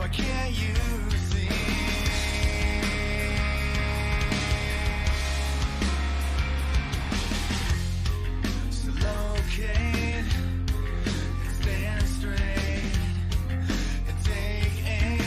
Why can't you see? So locate, stand straight, and take aim.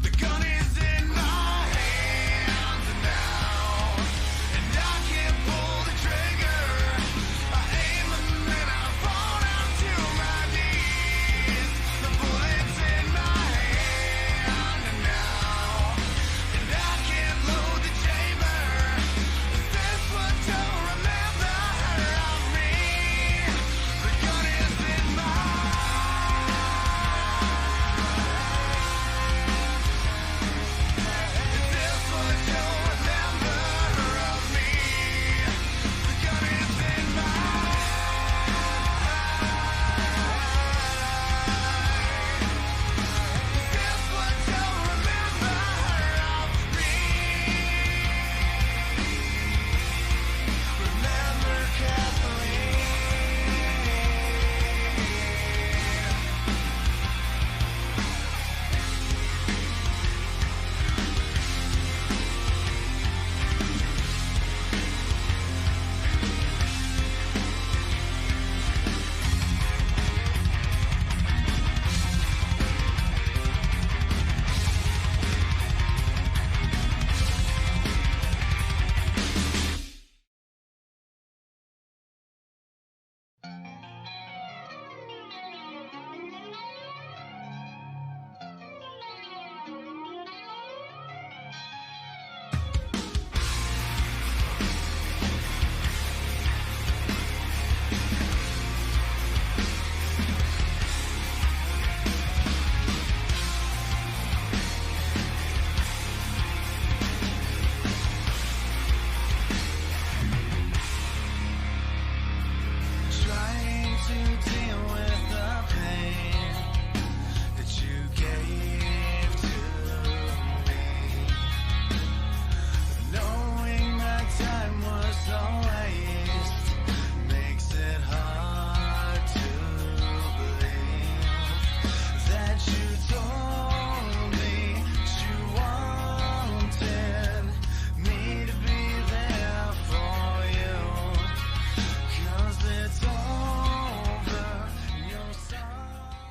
Let's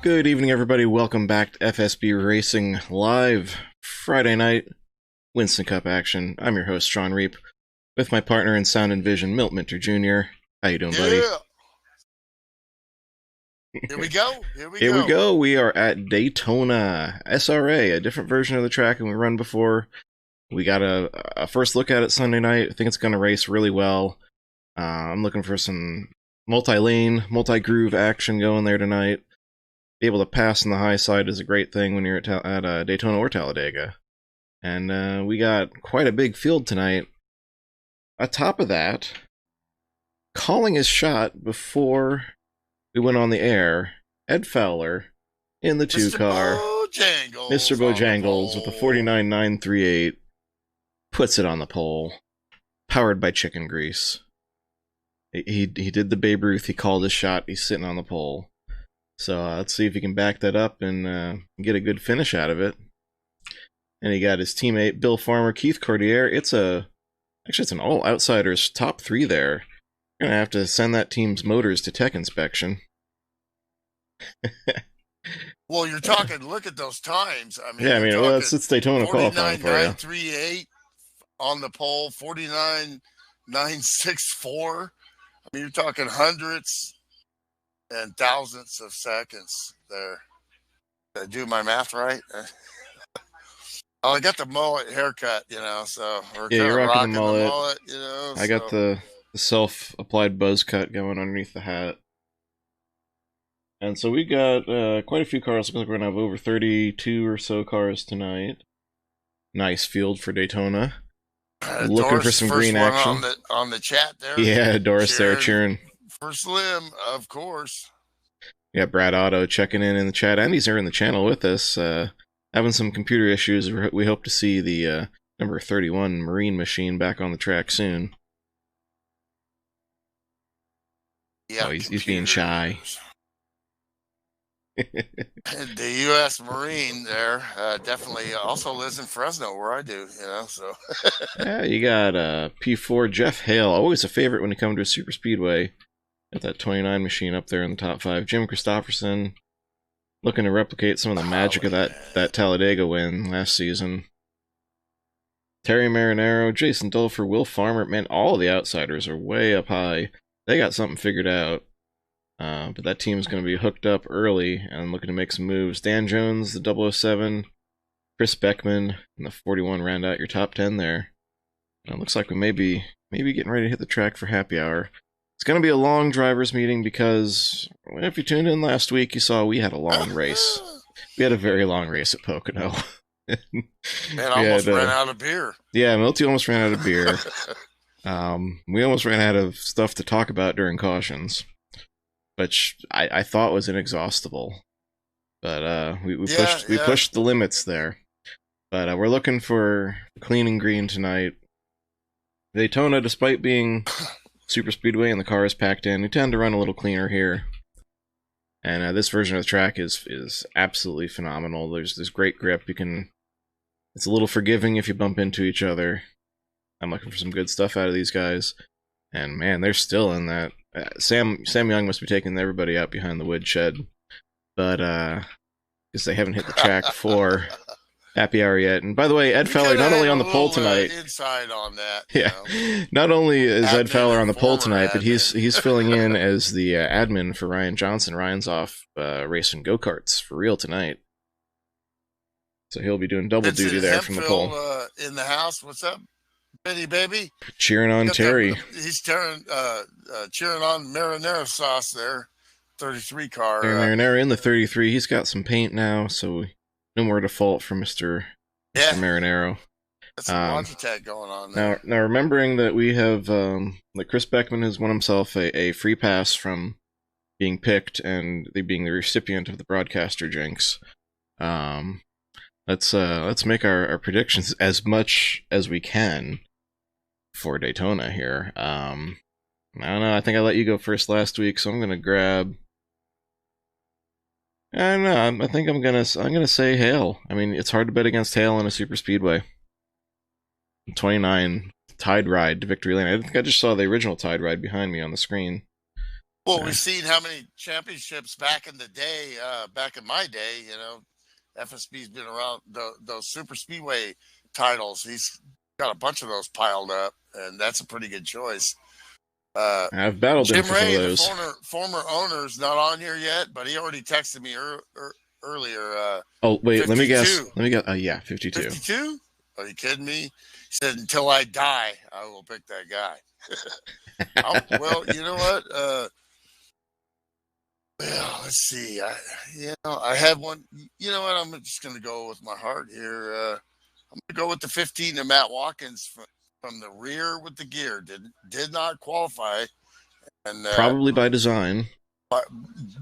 Good evening, everybody. Welcome back to FSB Racing Live, Friday night, Winston Cup action. I'm your host, Shawn Reap, with my partner in sound and vision, Milt Minter Jr. How you doing, buddy? Here we go. Here we go. We are at Daytona, SRA, a different version of the track than we run before. We got a first look at it Sunday night. I think it's going to race really well. I'm looking for some multi-lane, multi-groove action going there tonight. Be able to pass on the high side is a great thing when you're at Daytona or Talladega. And we got quite a big field tonight. On top of that, calling his shot before we went on the air, Ed Fowler in the 2 Mr. car. Bojangles. Mr. Bojangles with the 49.938 puts it on the pole, powered by chicken grease. He did the Babe Ruth. He called his shot. He's sitting on the pole. So let's see if he can back that up and get a good finish out of it. And he got his teammate Bill Farmer, Keith Cordier. It's an all outsiders top 3 there. You're gonna have to send that team's motors to tech inspection. Well, you're talking. Look at those times. I mean, Yeah, I mean, well, it's Daytona qualifying for you. 49.938 on the pole, 49.964. I mean, you're talking hundreds and thousandths of seconds there. Did I do my math right? Oh, I got the mullet haircut, so we're Yeah, you're rocking the mullet. I so. got the self-applied buzz cut going underneath the hat. And so we got quite a few cars. Looks like we're going to have over 32 or so cars tonight. Nice field for Daytona. Looking Doris, for some first green one action. On the chat there. Yeah, Doris there cheering. For Slim, of course. Yeah, Brad Otto checking in the chat. Andy's here in the channel with us. Having some computer issues. We hope to see the number 31 Marine machine back on the track soon. Yeah, oh, he's being shy. The U.S. Marine there definitely also lives in Fresno, where I do, so. Yeah, you got P4 Jeff Hale, always a favorite when you come to a super speedway. Got that 29 machine up there in the top 5. Jim Christopherson looking to replicate some of the magic of that Talladega win last season. Terry Marinero, Jason Dulfer, Will Farmer. Man, all of the outsiders are way up high. They got something figured out. But that team's going to be hooked up early and looking to make some moves. Dan Jones, the 007, Chris Beckman, and the 41 round out your top 10 there. And it looks like we may be getting ready to hit the track for happy hour. It's going to be a long drivers meeting because if you tuned in last week, you saw we had a long race. We had a very long race at Pocono. Man, I almost ran out of beer. Yeah, Milty almost ran out of beer. We almost ran out of stuff to talk about during cautions, which I thought was inexhaustible. But we pushed the limits there. But we're looking for clean and green tonight. Daytona, despite being super speedway and the car is packed in, we tend to run a little cleaner here. And this version of the track is absolutely phenomenal. There's great grip. It's a little forgiving if you bump into each other. I'm looking for some good stuff out of these guys. And man, they're still in that. Sam Young must be taking everybody out behind the woodshed. But because they haven't hit the track for happy hour yet. And by the way, Ed Fowler not only on the pole tonight. Inside on that. Yeah, not only is Ed Fowler on the pole tonight, but he's filling in as the admin for Ryan Johnson. Ryan's off racing go-karts for real tonight, so he'll be doing double duty there from the pole. In the house, what's up, Benny baby? Cheering on Terry. He's cheering on marinara sauce there. 33 car. Marinara in the 33. He's got some paint now, so no more default for Mr. Marinero. That's a Logitech going on there. Now remembering that we have that Chris Beckman has won himself a free pass from being picked and being the recipient of the broadcaster jinx. Let's make our predictions as much as we can for Daytona here. I don't know. I think I let you go first last week, so I'm gonna grab. I don't know. I think I'm gonna say Hale. I mean, it's hard to bet against Hale in a super speedway. 29 Tide Ride to victory lane. I think I just saw the original Tide Ride behind me on the screen. Well, we've seen how many championships back in the day. Back in my day, FSB's been around those super speedway titles. He's got a bunch of those piled up, and that's a pretty good choice. I've battled him for Ray, some of those. The former owner's not on here yet, but he already texted me earlier. Oh wait, 52. let me guess. Yeah, 52. 52? Are you kidding me? He said, "Until I die, I will pick that guy." Well, you know what? Well, let's see. I had one. You know what? I'm just going to go with my heart here. I'm going to go with the 15 to Matt Watkins from the rear with the gear. Did not qualify. And probably by design.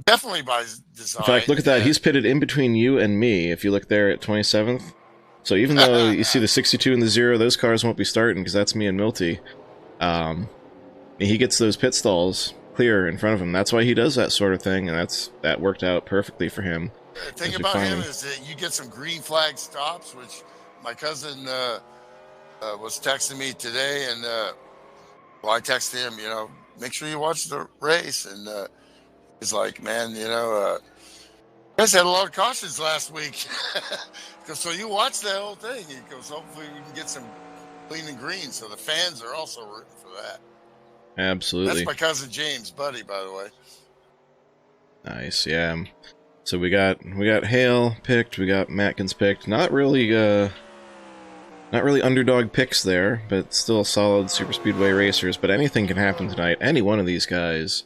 Definitely by design. In fact, look at that. and- He's pitted in between you and me, if you look there at 27th. So even though you see the 62 and the 0, those cars won't be starting because that's me and Milty. He gets those pit stalls clear in front of him. That's why he does that sort of thing, and that worked out perfectly for him. The thing about him is that you get some green flag stops, which my cousin was texting me today, and well, I texted him, make sure you watch the race, and he's like, man, you guys had a lot of cautions last week. So you watch that whole thing. He goes, hopefully we can get some clean and green. So the fans are also rooting for that. Absolutely. That's my cousin James' buddy, by the way. Nice, yeah. So we got Hale picked, we got Matkins picked. Not really underdog picks there, but still solid super speedway racers. But anything can happen tonight. Any one of these guys.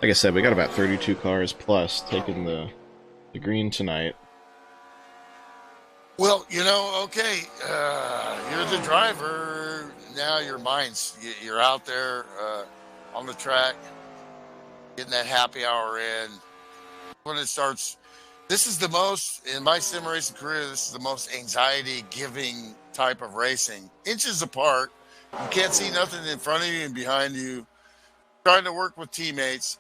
Like I said, we got about 32 cars plus taking the green tonight. Well, okay, you're the driver. Now you're out there on the track, getting that happy hour in. When it starts, this is the most, in my sim racing career, this is the most anxiety-giving type of racing. Inches apart, you can't see nothing in front of you and behind you, trying to work with teammates.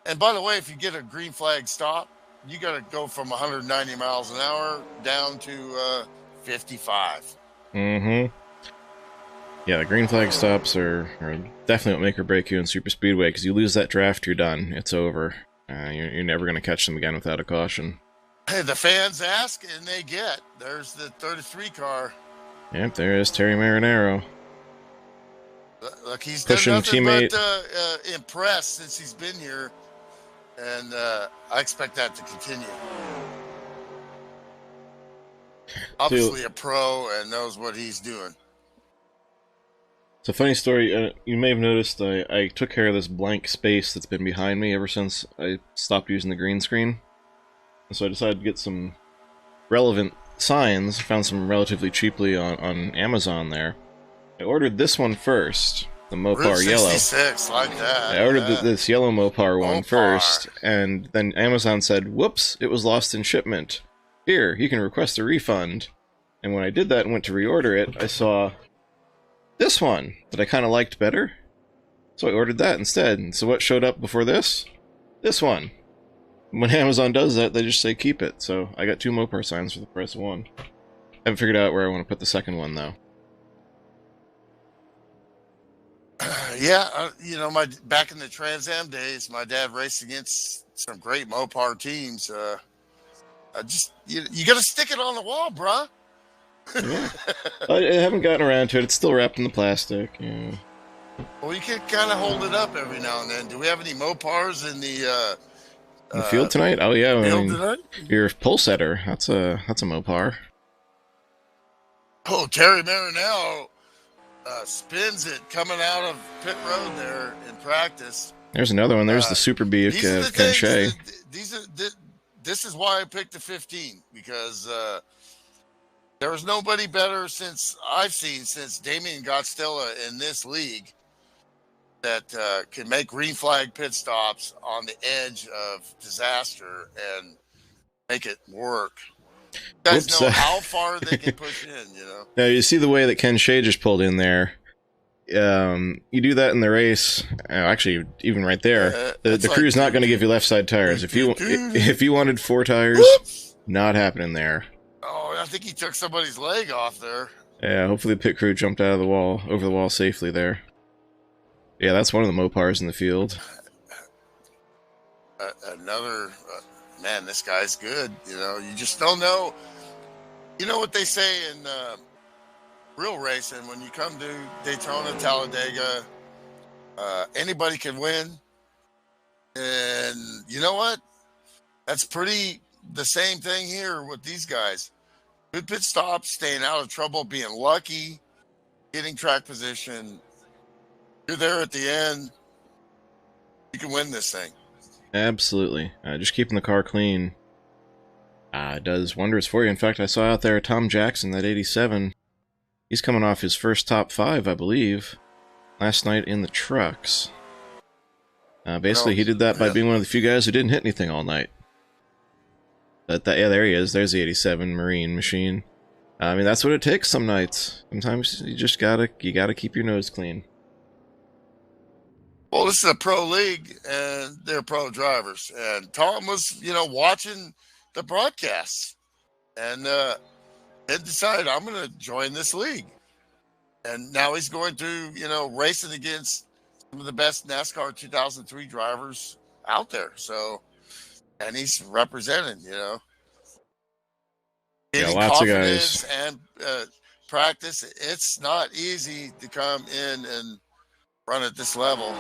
And by the way, if you get a green flag stop, you got to go from 190 miles an hour down to 55. Mm-hmm. Yeah, the green flag stops are definitely what make or break you in super speedway, because you lose that draft, you're done. It's over. You're never going to catch them again without a caution. Hey, the fans ask and they get. There's the 33 car. Yep, there is Terry Marinaro. Look, he's Pushing done nothing teammate. but impress since he's been here. And I expect that to continue. Obviously a pro and knows what he's doing. It's a funny story. You may have noticed I took care of this blank space that's been behind me ever since I stopped using the green screen. So I decided to get some relevant signs. Found some relatively cheaply on Amazon there. I ordered this one first. The Mopar Route yellow. 66, like that. I ordered yeah. this yellow Mopar one Mopar. first, and then Amazon said, whoops, it was lost in shipment. Here, you can request a refund. And when I did that and went to reorder it, I saw this one that I kind of liked better. So I ordered that instead. And so what showed up before this? This one. When Amazon does that, they just say keep it. So I got 2 Mopar signs for the price of one. Haven't figured out where I want to put the second one, though. Yeah, my back in the Trans Am days, my dad raced against some great Mopar teams. You got to stick it on the wall, bruh. Yeah. I haven't gotten around to it. It's still wrapped in the plastic. Yeah. Well, you can kind of hold it up every now and then. Do we have any Mopars in the field tonight? Oh yeah, field tonight? Your pole setter. That's a Mopar. Oh, Terry Marinello spins it coming out of pit road there in practice. There's another one. There's the Super Buick of Ken Shea. This is why I picked the 15, because there was nobody better since Damien Gottstella in this league that can make green flag pit stops on the edge of disaster and make it work. You guys know how far they can push in, Now, you see the way that Ken Shea just pulled in there. You do that in the race. Actually, even right there, the crew's not going to give you left side tires. If you wanted 4 tires, not happening there. Oh, I think he took somebody's leg off there. Yeah, hopefully the pit crew jumped out of the wall, over the wall safely there. Yeah, that's one of the Mopars in the field. Another, man, this guy's good. You just don't know. You know what they say in real racing, when you come to Daytona, Talladega, anybody can win. And you know what? That's pretty the same thing here with these guys. Good pit stops, staying out of trouble, being lucky, getting track position. You're there at the end. You can win this thing. Absolutely. Just keeping the car clean does wonders for you. In fact, I saw out there Tom Jackson, that 87. He's coming off his first top 5, I believe, last night in the trucks. Basically, he did that by being one of the few guys who didn't hit anything all night. But yeah, there he is. There's the 87 Marine machine. I mean, that's what it takes some nights. Sometimes you just gotta keep your nose clean. Well, this is a pro league, and they're pro drivers. And Tom was, watching the broadcasts, and decided, I'm going to join this league. And now he's going through, racing against some of the best NASCAR 2003 drivers out there. So, and he's represented, Yeah, Getting lots of confidence guys. and practice. It's not easy to come in and run at this level.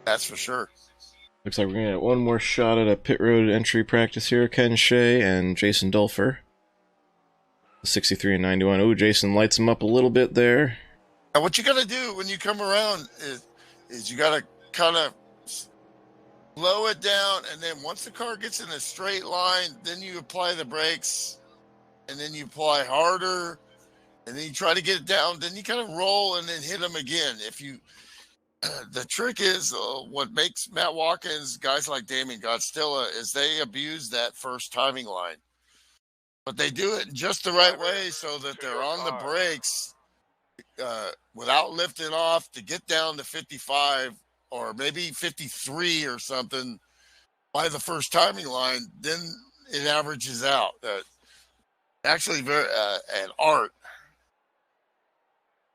That's for sure. Looks like we're gonna get one more shot at a pit road entry practice here. Ken Shea and Jason Dulfer. 63 and 91. Oh, Jason lights him up a little bit there. And what you got to do when you come around is you got to kind of slow it down, and then once the car gets in a straight line, then you apply the brakes, and then you apply harder, and then you try to get it down, then you kind of roll and then hit them again. The trick is what makes Matt Watkins, guys like Damien Godstilla, is they abuse that first timing line. But they do it in just the right way so that they're on the brakes without lifting off to get down to 55 or maybe 53 or something by the first timing line. Then it averages out. Actually, very an art.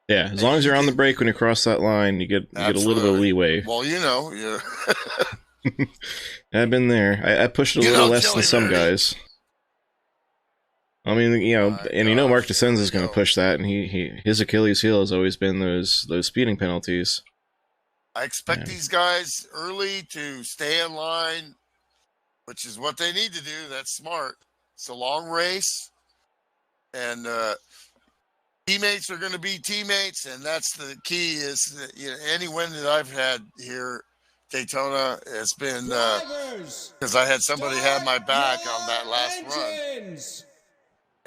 Yeah, as long as you're on the brake when you cross that line, you get a little bit of leeway. Well, yeah. I've been there. I pushed it a little less than some guys. I mean, Mark DeSenza is going to push that, and his Achilles heel has always been those speeding penalties. I expect these guys early to stay in line, which is what they need to do. That's smart. It's a long race, and teammates are going to be teammates, and that's the key. Is that, any win that I've had here, Daytona, has been because I had somebody have my back on that last run,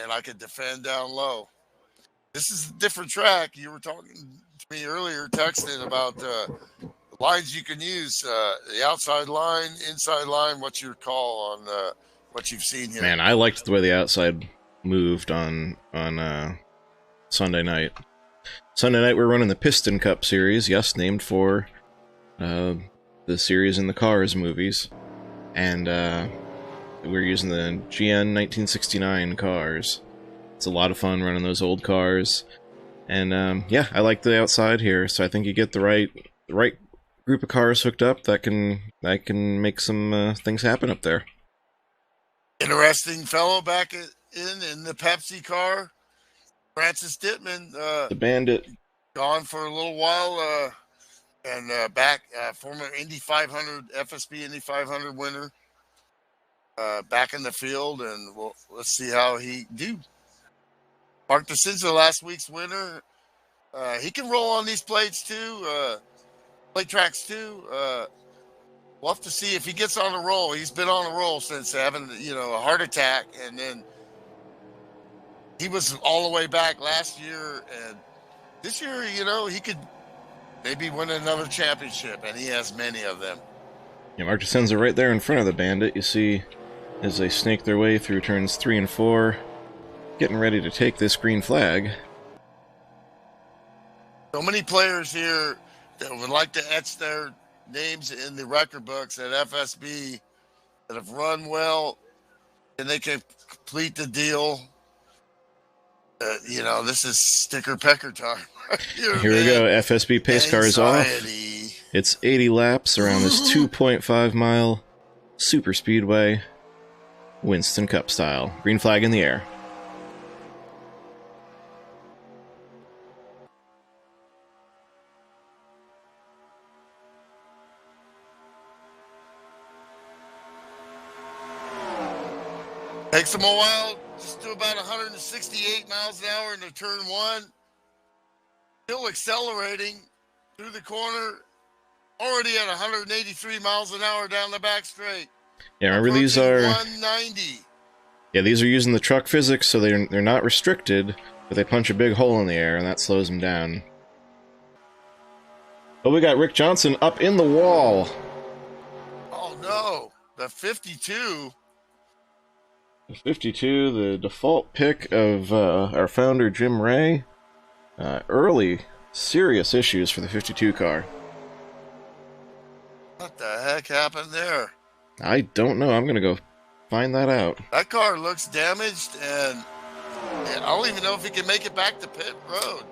and I could defend down low. This is a different track. You were talking to me earlier, texting about lines you can use, the outside line, inside line. What's your call on what you've seen here? Man, I liked the way the outside moved on Sunday night. Sunday night we're running the Piston Cup series, yes, named for the series in the Cars movies, and we're using the GN 1969 cars. It's a lot of fun running those old cars, and yeah, I like the outside here. So I think you get the right group of cars hooked up that can make some things happen up there. Interesting fellow back in the Pepsi car, Francis Dittman, the Bandit, gone for a little while, and back former Indy 500 FSB Indy 500 winner, back in the field, and let's see how he do. Mark DeSenza, last week's winner, he can roll on these plates too, plate tracks too. We'll have to see if he gets on a roll. He's been on a roll since having a heart attack, and then he was all the way back last year, and this year, he could maybe win another championship, and he has many of them. Yeah, Mark DeSenza right there in front of the Bandit. You see, as they snake their way through turns 3 and 4, getting ready to take this green flag. So many players here that would like to etch their names in the record books at FSB that have run well, and they can complete the deal. This is sticker pecker time. Here we go. FSB pace car is off. It's 80 laps around this 2.5 mile super speedway, Winston Cup style. Green flag in the air. Takes them a while, just do about 168 miles an hour into turn 1. Still accelerating through the corner, already at 183 miles an hour down the back straight. Yeah, remember these are 190. Yeah, these are using the truck physics, so they're not restricted, but they punch a big hole in the air, and that slows them down. Oh, we got Rick Johnson up in the wall. Oh no, the 52. The 52, the default pick of our founder Jim Ray. Early serious issues for the 52 car. What the heck happened there? I don't know. I'm gonna go find that out. That car looks damaged, and I don't even know if he can make it back to pit road.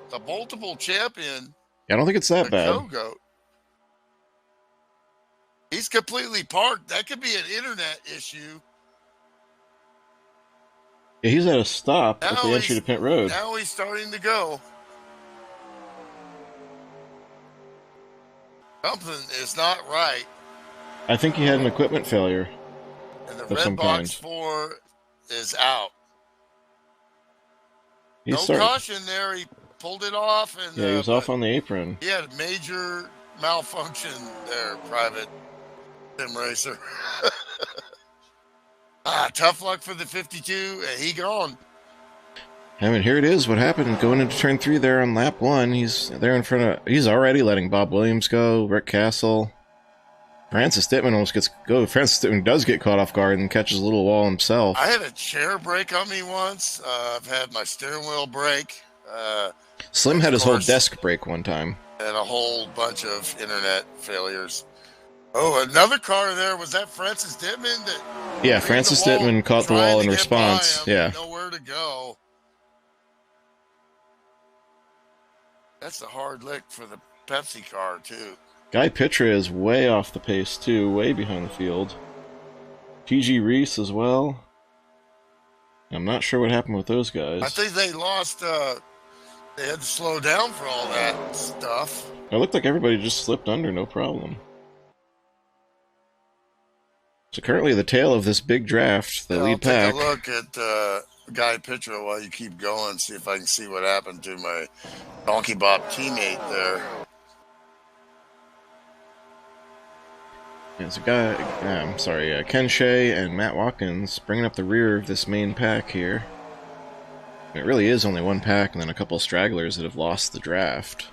The multiple champion, I don't think it's that the bad. Go-Goat. He's completely parked. That could be an internet issue. Yeah, he's at a stop at Now the entry to pit road. Now he's starting to go. Something is not right. I think he had an equipment failure. And the Of red some box kind. 4 is out. He's No starting. caution there. He pulled it off, and Yeah, he was off but on the apron. he had major malfunction there, private sim racer. Tough luck for the 52, and he gone. I mean, here it is. What happened going into turn 3 there on lap 1? He's there in front of. He's already letting Bob Williams go. Rick Castle. Francis Dittman almost gets go. Francis Dittman does get caught off guard and catches a little wall himself. I had a chair break on me once. I've had my steering wheel break. Slim had his whole course. desk break one time. And a whole bunch of internet failures. Oh, another car there. Was that Francis Dittman? Yeah, Francis Dittman caught the wall in response. Yeah. Nowhere to go. That's a hard lick for the Pepsi car, too. Guy Pitra is way off the pace, too. Way behind the field. T.G. Reese as well. I'm not sure what happened with those guys. I think they lost, they had to slow down for all that stuff. It looked like everybody just slipped under, no problem. So currently the tail of this big draft, the lead pack. I'll take a look at Guy Pitra while you keep going, see if I can see what happened to my Donkey Bob teammate there. There's a guy, Ken Shea and Matt Watkins bringing up the rear of this main pack here. And it really is only one pack and then a couple of stragglers that have lost the draft.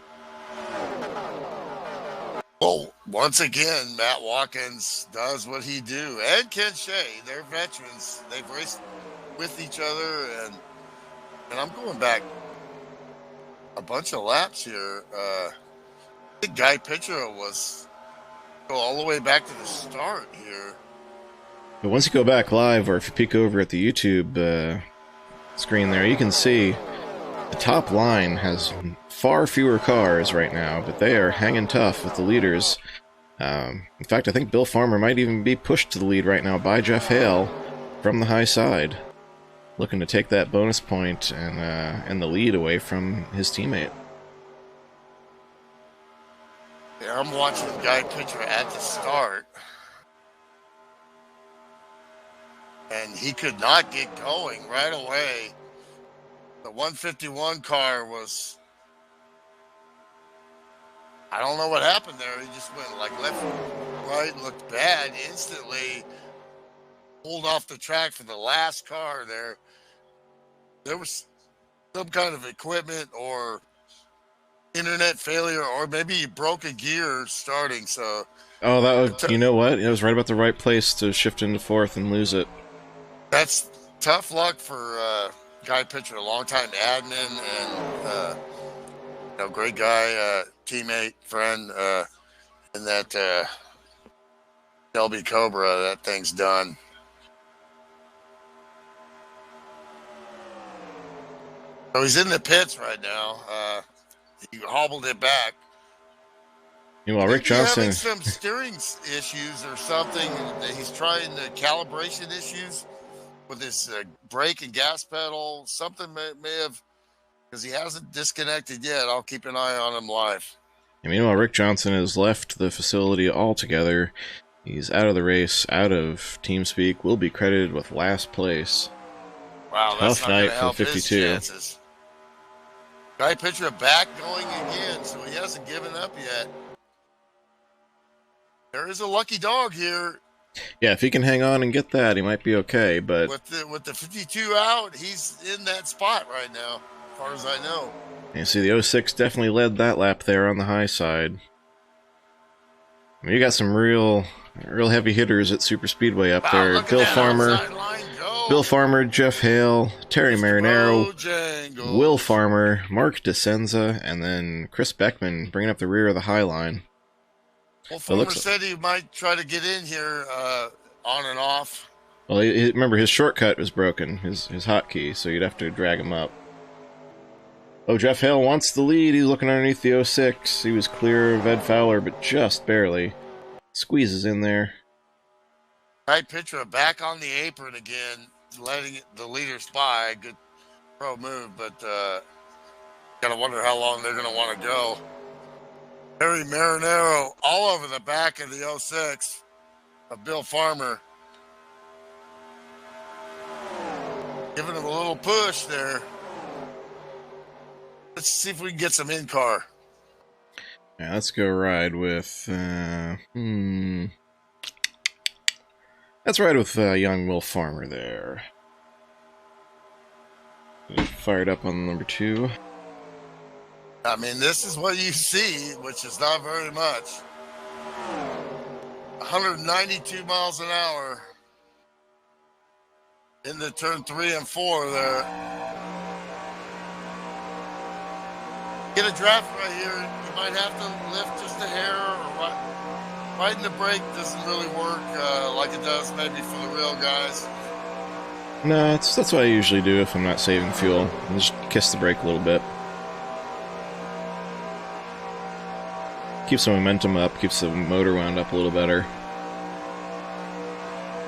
Well, once again, Matt Watkins does what he do. And Ken Shea, they're veterans. They've raced with each other, and I'm going back a bunch of laps here. I think Guy Pitra was go all the way back to the start here. But once you go back live, or if you peek over at the YouTube screen there, you can see the top line has far fewer cars right now, but they are hanging tough with the leaders. In fact, I think Bill Farmer might even be pushed to the lead right now by Jeff Hale from the high side, looking to take that bonus point and the lead away from his teammate. Yeah, I'm watching Guy Pitra at the start, and he could not get going right away. The 151 car was, I don't know what happened there. He just went like left, right, looked bad instantly. Pulled off the track for the last car there. There was some kind of equipment or internet failure, or maybe he broke a gear starting. So, Oh, that was, you know what? It was right about the right place to shift into fourth and lose it. that's tough luck for Guy Pitra, a longtime admin and great guy, teammate, friend, in that Shelby Cobra. That thing's done. So he's in the pits right now. He hobbled it back. Meanwhile, Rick He's Johnson. having some steering issues or something. He's trying the calibration issues with his brake and gas pedal. Something may have, because he hasn't disconnected yet. I'll keep an eye on him live. And meanwhile, Rick Johnson has left the facility altogether. He's out of the race, out of TeamSpeak. Will be credited with last place. Wow, Tough that's not night going to for help 52. his chances. Guy Pitra back going again, so he hasn't given up yet. There is a lucky dog here. Yeah, if he can hang on and get that, he might be okay, but With the 52 out, he's in that spot right now. far as I know. You see, the 06 definitely led that lap there on the high side. I mean, you got some real heavy hitters at Super Speedway up Wow, there. look at Bill that Farmer, outside line go. Bill Farmer, Jeff Hale, Terry Mr. Marinero, Bojangles. Will Farmer, Mark DeSenza, and then Chris Beckman bringing up the rear of the high line. Well, Farmer said he might try to get in here on and off. Well, remember, his shortcut was broken, his hotkey, so you'd have to drag him up. Oh, Jeff Hale wants the lead. He's looking underneath the 06. He was clear of Ed Fowler, but just barely. Squeezes in there. Right, Petra back on the apron again, letting the leaders by. Good pro move, but gotta wonder how long they're gonna want to go. Harry Marinero all over the back of the 06 of Bill Farmer. Giving him a little push there. Let's see if we can get some in-car. Yeah, let's go ride with... Let's ride with young Will Farmer there. Fired up on number 2. I mean, this is what you see, which is not very much. 192 miles an hour into turn 3 and 4 there. Get a draft right here. You might have to lift just a hair, or riding the brake doesn't really work like it does maybe for the real guys. No, that's what I usually do if I'm not saving fuel. I just kiss the brake a little bit. Keeps the momentum up, keeps the motor wound up a little better.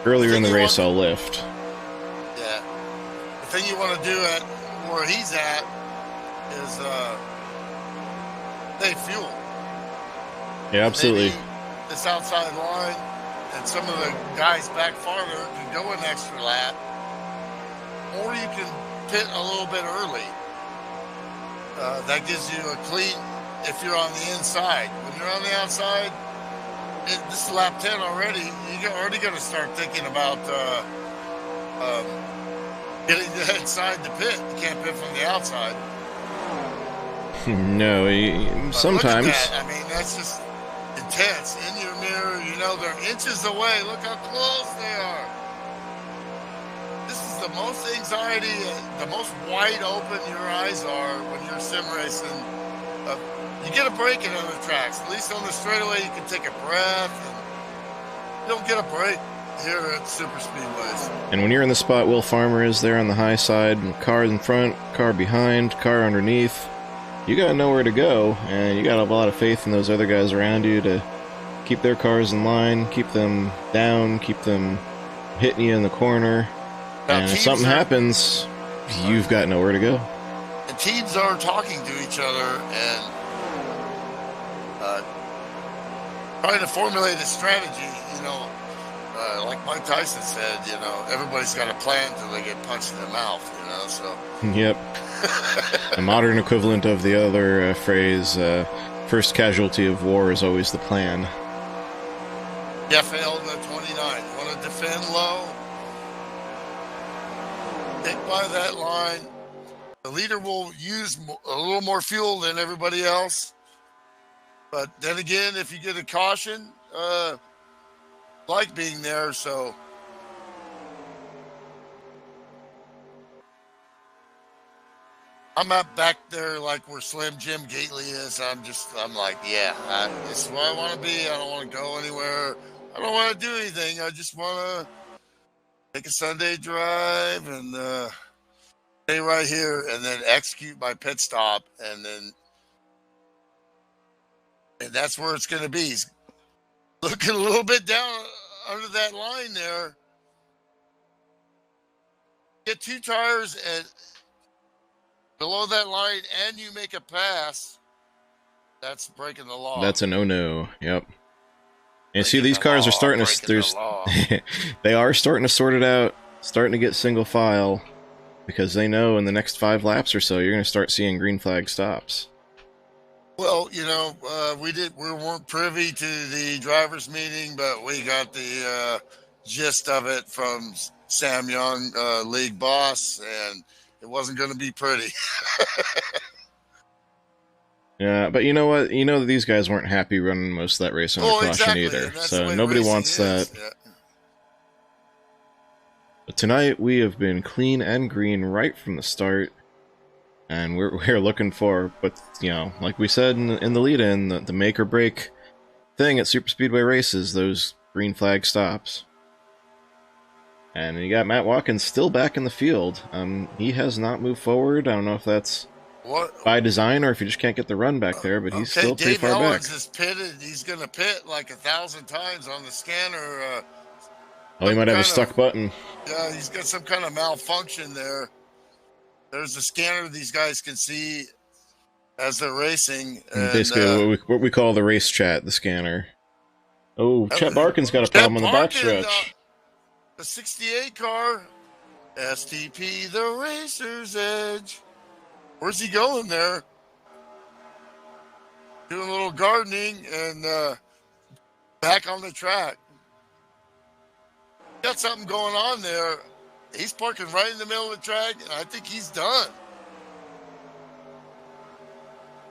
Earlier in the race, I'll lift. Yeah. The thing you want to do at where he's at is save fuel. Yeah, absolutely. Maybe this outside line and some of the guys back farther can go an extra lap, or you can pit a little bit early. That gives you a clean, if you're on the inside. When you're on the outside, this is lap 10 already, you're already going to start thinking about getting the inside the pit. You can't pit from the outside. No, sometimes. Look at that. I mean, that's just intense. In your mirror, you know they're inches away. Look how close they are. This is the most anxiety, the most wide open your eyes are when you're sim racing. You get a break in other tracks. At least on the straightaway, you can take a breath. And you don't get a break here at super speedways. And when you're in the spot Will Farmer is there on the high side, car in front, car behind, car underneath, you gotta know where to go, and you gotta have a lot of faith in those other guys around you to keep their cars in line, keep them down, keep them hitting you in the corner. Now, and if something happens, you've got nowhere to go. And teams are talking to each other and trying to formulate a strategy, you know, like Mike Tyson said, you know, everybody's got a plan until they get punched in the mouth, you know, so. Yep. A modern equivalent of the other phrase, first casualty of war is always the plan. Jeff Hale, the 29. You want to defend low? Stick by that line. The leader will use a little more fuel than everybody else. But then again, if you get a caution, like being there, so. I'm not back there like where Slim Jim Gately is. I'm like, yeah, this is where I want to be. I don't want to go anywhere. I don't want to do anything. I just want to take a Sunday drive and stay right here and then execute my pit stop. And that's where it's going to be. He's looking a little bit down under that line there. Get 2 tires and below that line and you make a pass, that's breaking the law. That's a no-no. Yep. And see, these cars are starting to they are starting to sort it out, starting to get single file, because they know in the next 5 laps or so you're going to start seeing green flag stops. Well, you know, we weren't privy to the drivers' meeting, but we got the gist of it from Sam Young, league boss, and it wasn't going to be pretty. Yeah, but you know what? You know that these guys weren't happy running most of that race under caution exactly. either. And that's So the way nobody racing wants that. is. Yeah. But tonight we have been clean and green right from the start, and we're looking for, but like we said in the lead-in, the make or break thing at super speedway races, those green flag stops. And you got Matt Watkins still back in the field. He has not moved forward. I don't know if that's by design or if you just can't get the run back there, but he's still pretty Dave far Owens back. is pitted. He's going to pit like 1,000 times on the scanner. He might have a stuck button. Yeah, he's got some kind of malfunction there. There's a scanner these guys can see as they're racing. And, basically what we call the race chat, the scanner. Oh, Chet Barkin's got a problem on the backstretch. The 68 car, STP, the Racer's Edge. Where's he going there? Doing a little gardening and back on the track. Got something going on there. He's parking right in the middle of the track, and I think he's done.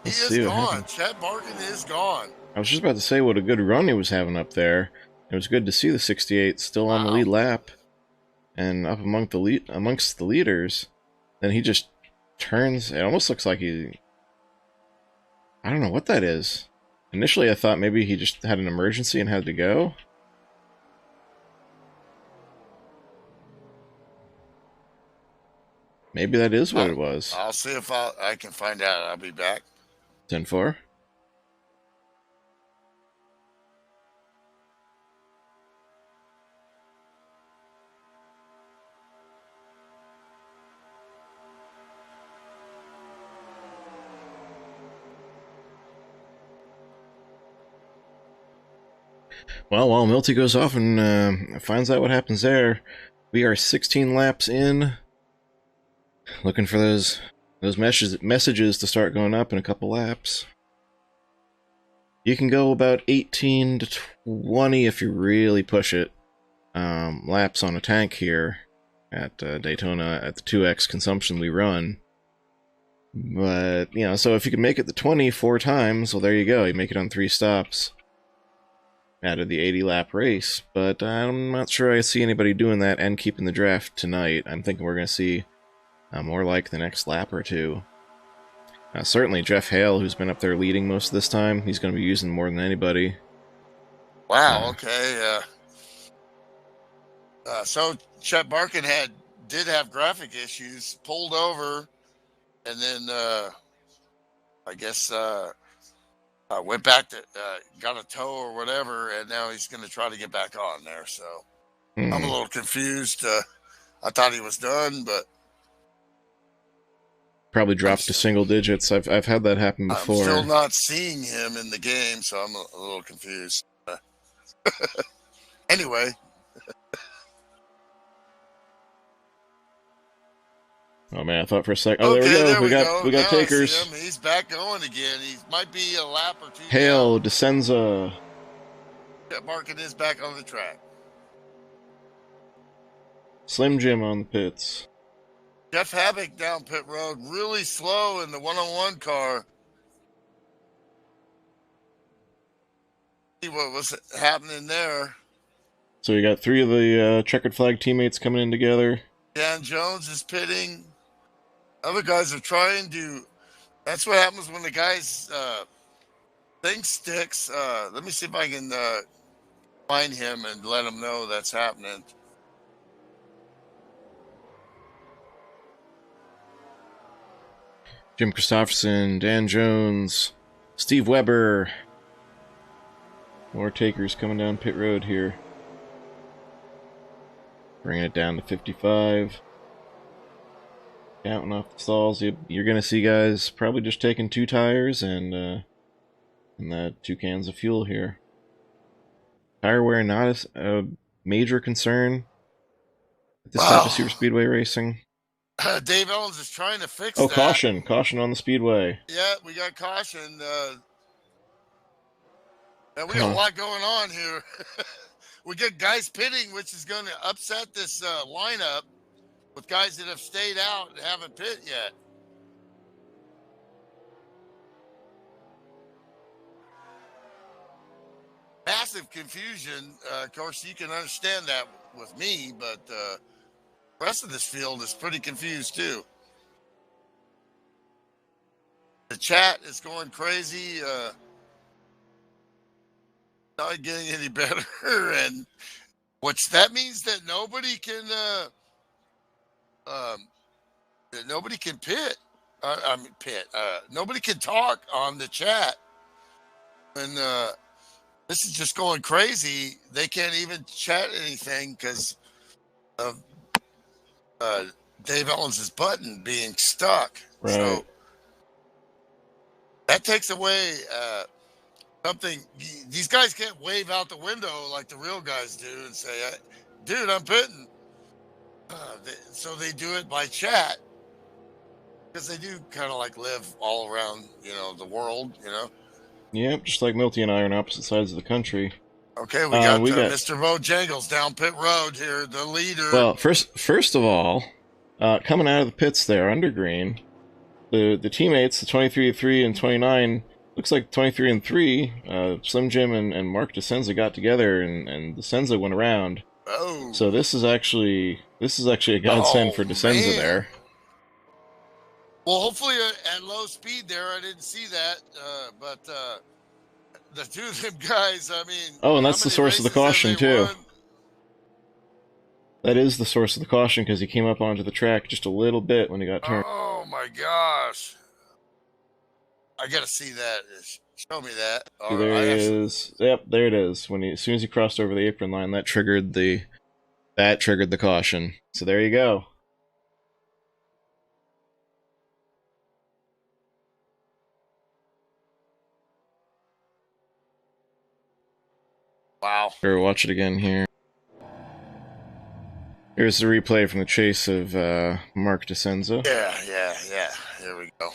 He is gone. Chet Barkin is gone. I was just about to say what a good run he was having up there. It was good to see the 68 still on the lead lap and up amongst the leaders. Then he just turns. It almost looks like I don't know what that is. Initially, I thought maybe he just had an emergency and had to go. Maybe that is what it was. I'll see if I can find out. I'll be back. 10-4. Well, while Milty goes off and finds out what happens there, we are 16 laps in. Looking for those messages to start going up in a couple laps. You can go about 18 to 20 if you really push it. Laps on a tank here at Daytona at the 2x consumption we run. But, so if you can make it the 20 4 times, well, there you go. You make it on 3 stops out of the 80-lap race. But I'm not sure I see anybody doing that and keeping the draft tonight. I'm thinking we're going to see more like the next lap or two. Certainly Jeff Hale, who's been up there leading most of this time, he's going to be using more than anybody. Wow, okay. So Chet Barkin did have graphic issues, pulled over, and then I guess went back to got a tow or whatever, and now he's going to try to get back on there. So I'm a little confused. I thought he was done, but probably dropped to single digits. I've had that happen before. I'm still not seeing him in the game, so I'm a little confused. Anyway. Oh man, I thought for a second. Oh, there we go. We got takers. He's back going again. He might be a lap or two. Hale, Descenza. Chet Barkin is back on the track. Slim Jim on the pits. Jeff Havoc down pit road, really slow in the one-on-one car. See what was happening there. So you got 3 of the checkered flag teammates coming in together. Dan Jones is pitting. Other guys are trying to. That's what happens when the guy's thing sticks. Let me see if I can find him and let him know that's happening. Jim Christopherson, Dan Jones, Steve Weber. More takers coming down pit road here. Bringing it down to 55. Counting off the stalls. You're going to see guys probably just taking 2 tires and that 2 cans of fuel here. Tire wear not a major concern at this type of super speedway racing. Dave Owens is trying to fix that. Caution. Caution on the speedway. Yeah, we got caution. And we got a lot going on here. We got guys pitting, which is going to upset this lineup. with guys that have stayed out and haven't pit yet. Massive confusion. Of course, you can understand that with me, but the rest of this field is pretty confused too. The chat is going crazy. Not getting any better, and that means that nobody can pit. Nobody can talk on the chat, and this is just going crazy. They can't even chat anything because of Dave Owens' button being stuck. Right. So that takes away something. These guys can't wave out the window like the real guys do and say, dude, I'm pitting. So they do it by chat because they do kind of like live all around, the world, Yep, just like Milty and I are on opposite sides of the country. Okay, we got Mr. Bojangles down pit road here, the leader. Well, first of all, coming out of the pits there under green, the teammates, the 23-3 and 29, looks like 23 and 3. Slim Jim and Mark DeSenza got together, and DeSenza went around. Oh. So this is actually a godsend for DeSenza there. Well, hopefully at low speed there, I didn't see that, but the two of them guys, I mean... Oh, and that's the source of the caution, too. Won? That is the source of the caution, because he came up onto the track just a little bit when he got turned. Oh, my gosh. I gotta see that. Show me that. There he is. Yep, there it is. As soon as he crossed over the apron line, that triggered the caution. So there you go. Wow. Better watch it again here. Here's the replay from the chase of Mark DeSenza. Yeah. Here we go.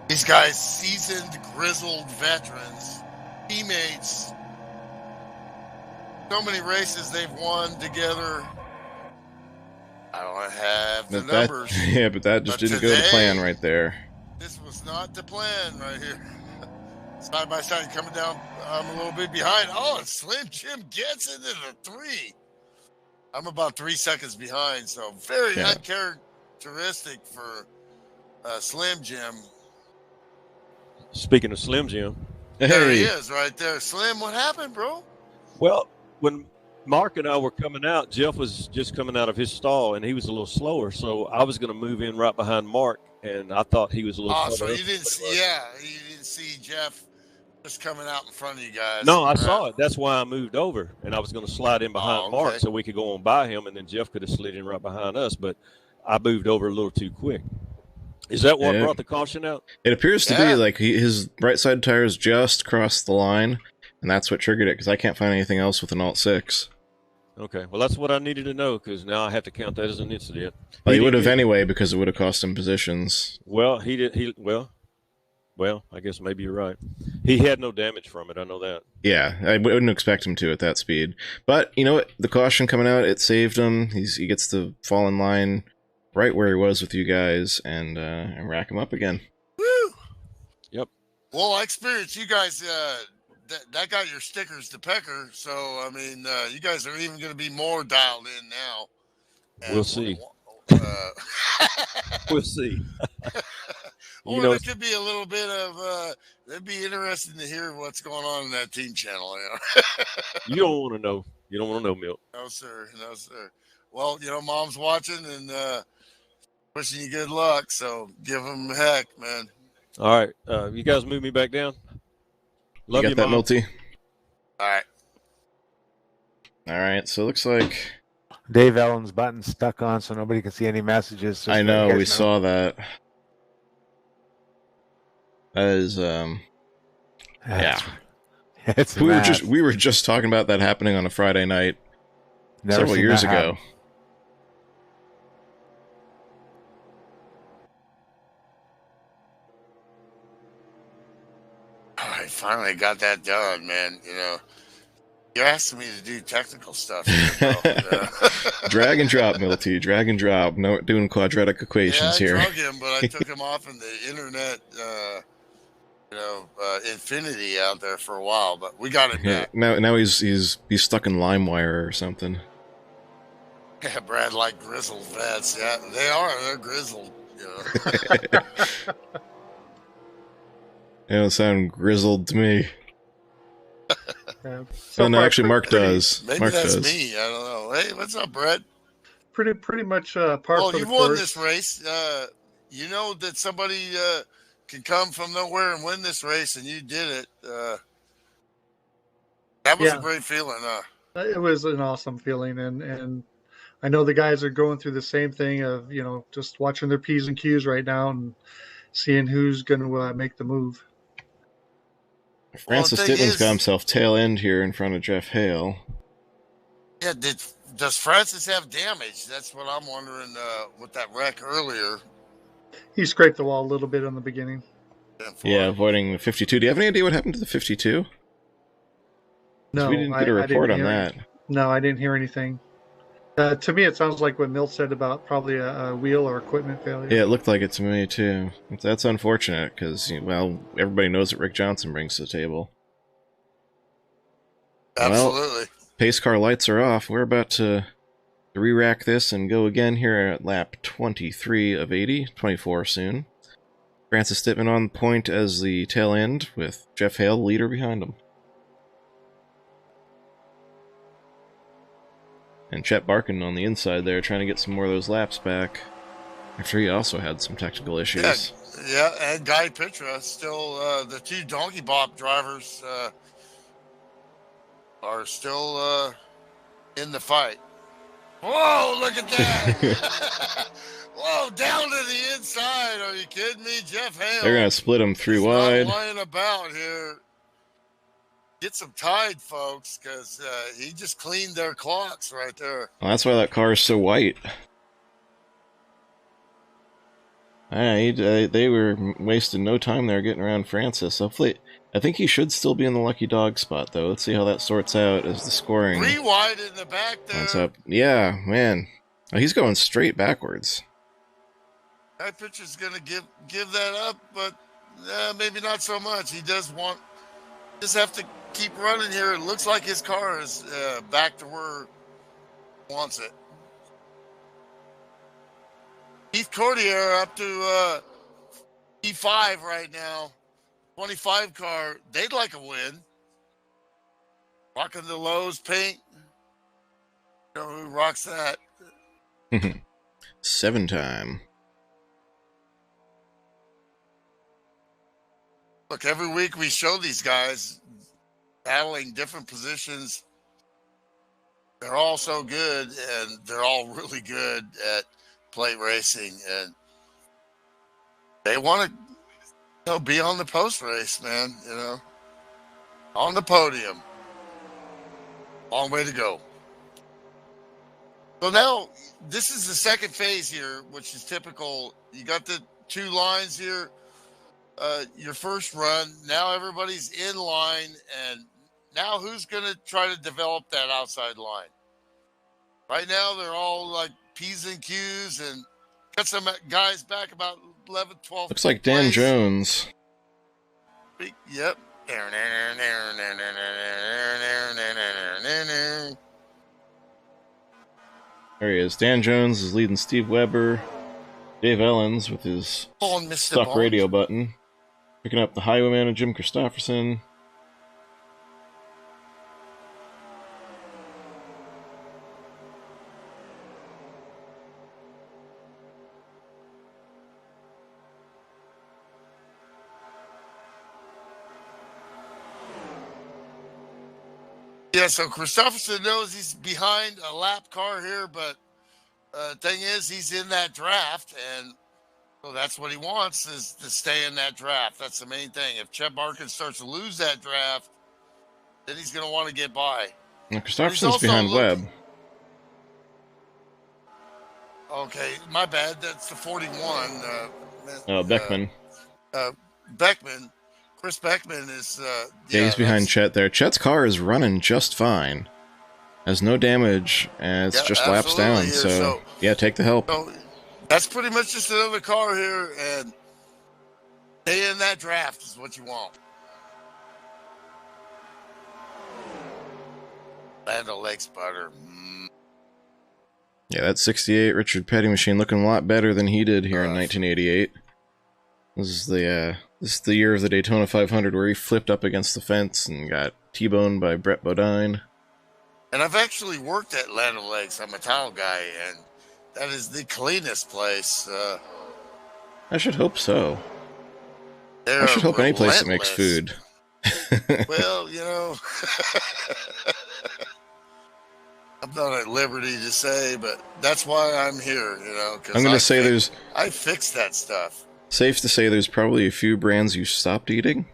These guys, seasoned, grizzled veterans, teammates. So many races they've won together. I don't have the numbers. Yeah, but that just didn't go to plan right there. This was not the plan right here. Side by side coming down. I'm a little bit behind. Oh, and Slim Jim gets into the 3. I'm about 3 seconds behind, so very uncharacteristic for Slim Jim. Speaking of Slim Jim. There he is right there. Slim, what happened, bro? Well, when Mark and I were coming out, Jeff was just coming out of his stall, and he was a little slower, so I was going to move in right behind Mark, and I thought he was a little slower. So you didn't see Jeff just coming out in front of you guys. No, I saw it. That's why I moved over, and I was going to slide in behind Mark so we could go on by him, and then Jeff could have slid in right behind us, but I moved over a little too quick. Is that what brought the caution out? It appears to be like his right side tires just crossed the line, and that's what triggered it, because I can't find anything else with an Alt 6. Okay, well, that's what I needed to know, because now I have to count that as an incident. Well, he would have anyway, because it would have cost him positions. Well, well, I guess maybe you're right. He had no damage from it, I know that. Yeah, I wouldn't expect him to at that speed. But, you know what? The caution coming out, it saved him. He gets to fall in line right where he was with you guys and rack him up again. Woo! Yep. Well, I experienced you guys... That got your stickers to pecker, so I mean, you guys are even going to be more dialed in now. And we'll see. We'll see. Or there could be a little bit of. It'd be interesting to hear what's going on in that team channel. You don't want to know. You don't want to know, Milt. No, sir. Well, Mom's watching and wishing you good luck. So give them heck, man. All right, you guys move me back down. Love you got that, Milty? All right, so it looks like Dave Allen's button stuck on, so nobody can see any messages. I know, we saw that. That is, we were just talking about that happening on a Friday night several years ago. I finally got that done, man. You know, you're asking me to do technical stuff here, bro. Drag and drop, Milty. Drag and drop. No doing quadratic equations yeah, I here. drug him, but I took him off in the internet, infinity out there for a while. But we got him back. Now he's stuck in LimeWire or something. Yeah, Brad, like grizzled vets. Yeah, they are. They're grizzled. You know. They don't sound grizzled to me. Yeah. Oh, no, far, actually, Mark does. Maybe Mark that's does. me. I don't know. Hey, what's up, Brad? Pretty much par Well, for you the won course. this race. You know that somebody can come from nowhere and win this race, and you did it. That was a great feeling. It was an awesome feeling, and I know the guys are going through the same thing of just watching their P's and Q's right now and seeing who's going to make the move. Francis Dittman's got himself tail end here in front of Jeff Hale. Yeah, does Francis have damage? That's what I'm wondering with that wreck earlier. He scraped the wall a little bit in the beginning. Yeah, avoiding the 52. Do you have any idea what happened to the 52? No, we didn't get a report on that. No, I didn't hear anything. To me, it sounds like what Milt said about probably a wheel or equipment failure. Yeah, it looked like it to me, too. That's unfortunate, because, well, everybody knows what Rick Johnson brings to the table. Absolutely. Well, pace car lights are off. We're about to re-rack this and go again here at lap 23 of 80, 24 soon. Francis Dittman on point as the tail end, with Jeff Hale, leader, behind him. And Chet Barkin on the inside there, trying to get some more of those laps back. After he also had some technical issues. Yeah, and Guy Petra, still the two Donkey Bop drivers are still in the fight. Whoa, look at that! Whoa, down to the inside. Are you kidding me? Jeff Hale. They're going to split them three wide. Not lying about here. Get some tide, folks, because he just cleaned their clocks right there. Well, that's why that car is so white. They were wasting no time there getting around Francis. Hopefully, I think he should still be in the lucky dog spot, though. Let's see how that sorts out as the scoring. 3 wide in the back there. What's up? Yeah, man. Oh, he's going straight backwards. That pitcher's going to give that up, but maybe not so much. He does just have to keep running here. It looks like his car is back to where he wants it. Keith Cordier up to E5 right now. 25 car. They'd like a win. Rocking the Lowe's paint. You know who rocks that? 7 time. Look, every week we show these guys battling different positions. They're all so good, and they're all really good at plate racing, and they want to be on the post race, man, on the podium. Long way to go. So now this is the second phase here, which is typical. You got the 2 lines here. Your first run, now everybody's in line, and now who's going to try to develop that outside line? Right now, they're all like P's and Q's, and got some guys back about 11, 12. Looks like Dan Jones. Yep. There he is. Dan Jones is leading Steve Weber. Dave Ellens with his stuck radio button. Picking up the Highwayman and Jim Christopherson. Yeah, so Christopherson knows he's behind a lap car here, but thing is, he's in that draft, and so that's what he wants, is to stay in that draft. That's the main thing. If Chet Barkin starts to lose that draft, then he's going to want to get by. Now, Christopherson's behind Webb. Okay, my bad. That's the 41. Beckman. Beckman. Chris Beckman is. Yeah, he's behind Chet there. Chet's car is running just fine. Has no damage, and it's just laps down. Here, so, yeah, take the help. So that's pretty much just another car here, and stay in that draft is what you want. Land O'Lakes butter. Yeah, that 68 Richard Petty machine looking a lot better than he did here in 1988. This is the year of the Daytona 500 where he flipped up against the fence and got T-boned by Brett Bodine. And I've actually worked at Land O'Lakes. I'm a tile guy, and that is the cleanest place. I should hope so. I should hope any place that makes food. Well, you know, I'm not at liberty to say, but that's why I'm here, you know. I'm going to say I fix that stuff. Safe to say there's probably a few brands you stopped eating?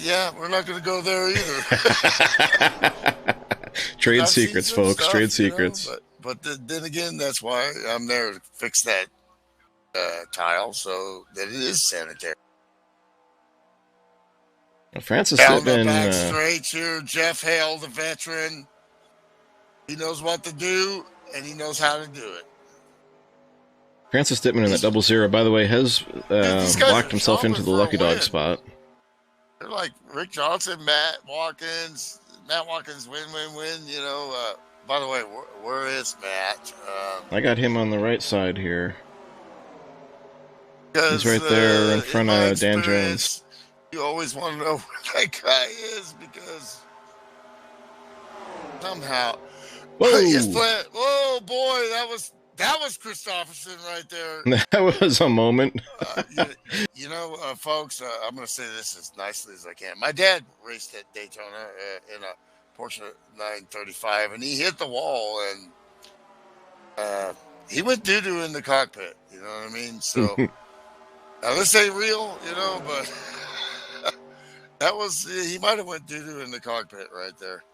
Yeah, we're not going to go there either. Trade secrets, folks. Stuff, Trade secrets. But then again, that's why I'm there to fix that tile so that it is sanitary. Francis Down the Dittman, back straight here, Jeff Hale, the veteran. He knows what to do, and he knows how to do it. Francis Dittman in that 00, by the way, has locked himself into the lucky dog spot. They're like Rick Johnson, Matt Watkins. Matt Watkins, win. You know. By the way, where is Matt? I got him on the right side here. He's right there in front of Dan Jones. You always want to know where that guy is because somehow. Whoa, boy, that was Christopherson right there. That was a moment. You know, folks, I'm going to say this as nicely as I can. My dad raced at Daytona in a Porsche 935, and he hit the wall, and he went doo-doo in the cockpit. You know what I mean? So, now this ain't real, you know, but he might have went doo-doo in the cockpit right there.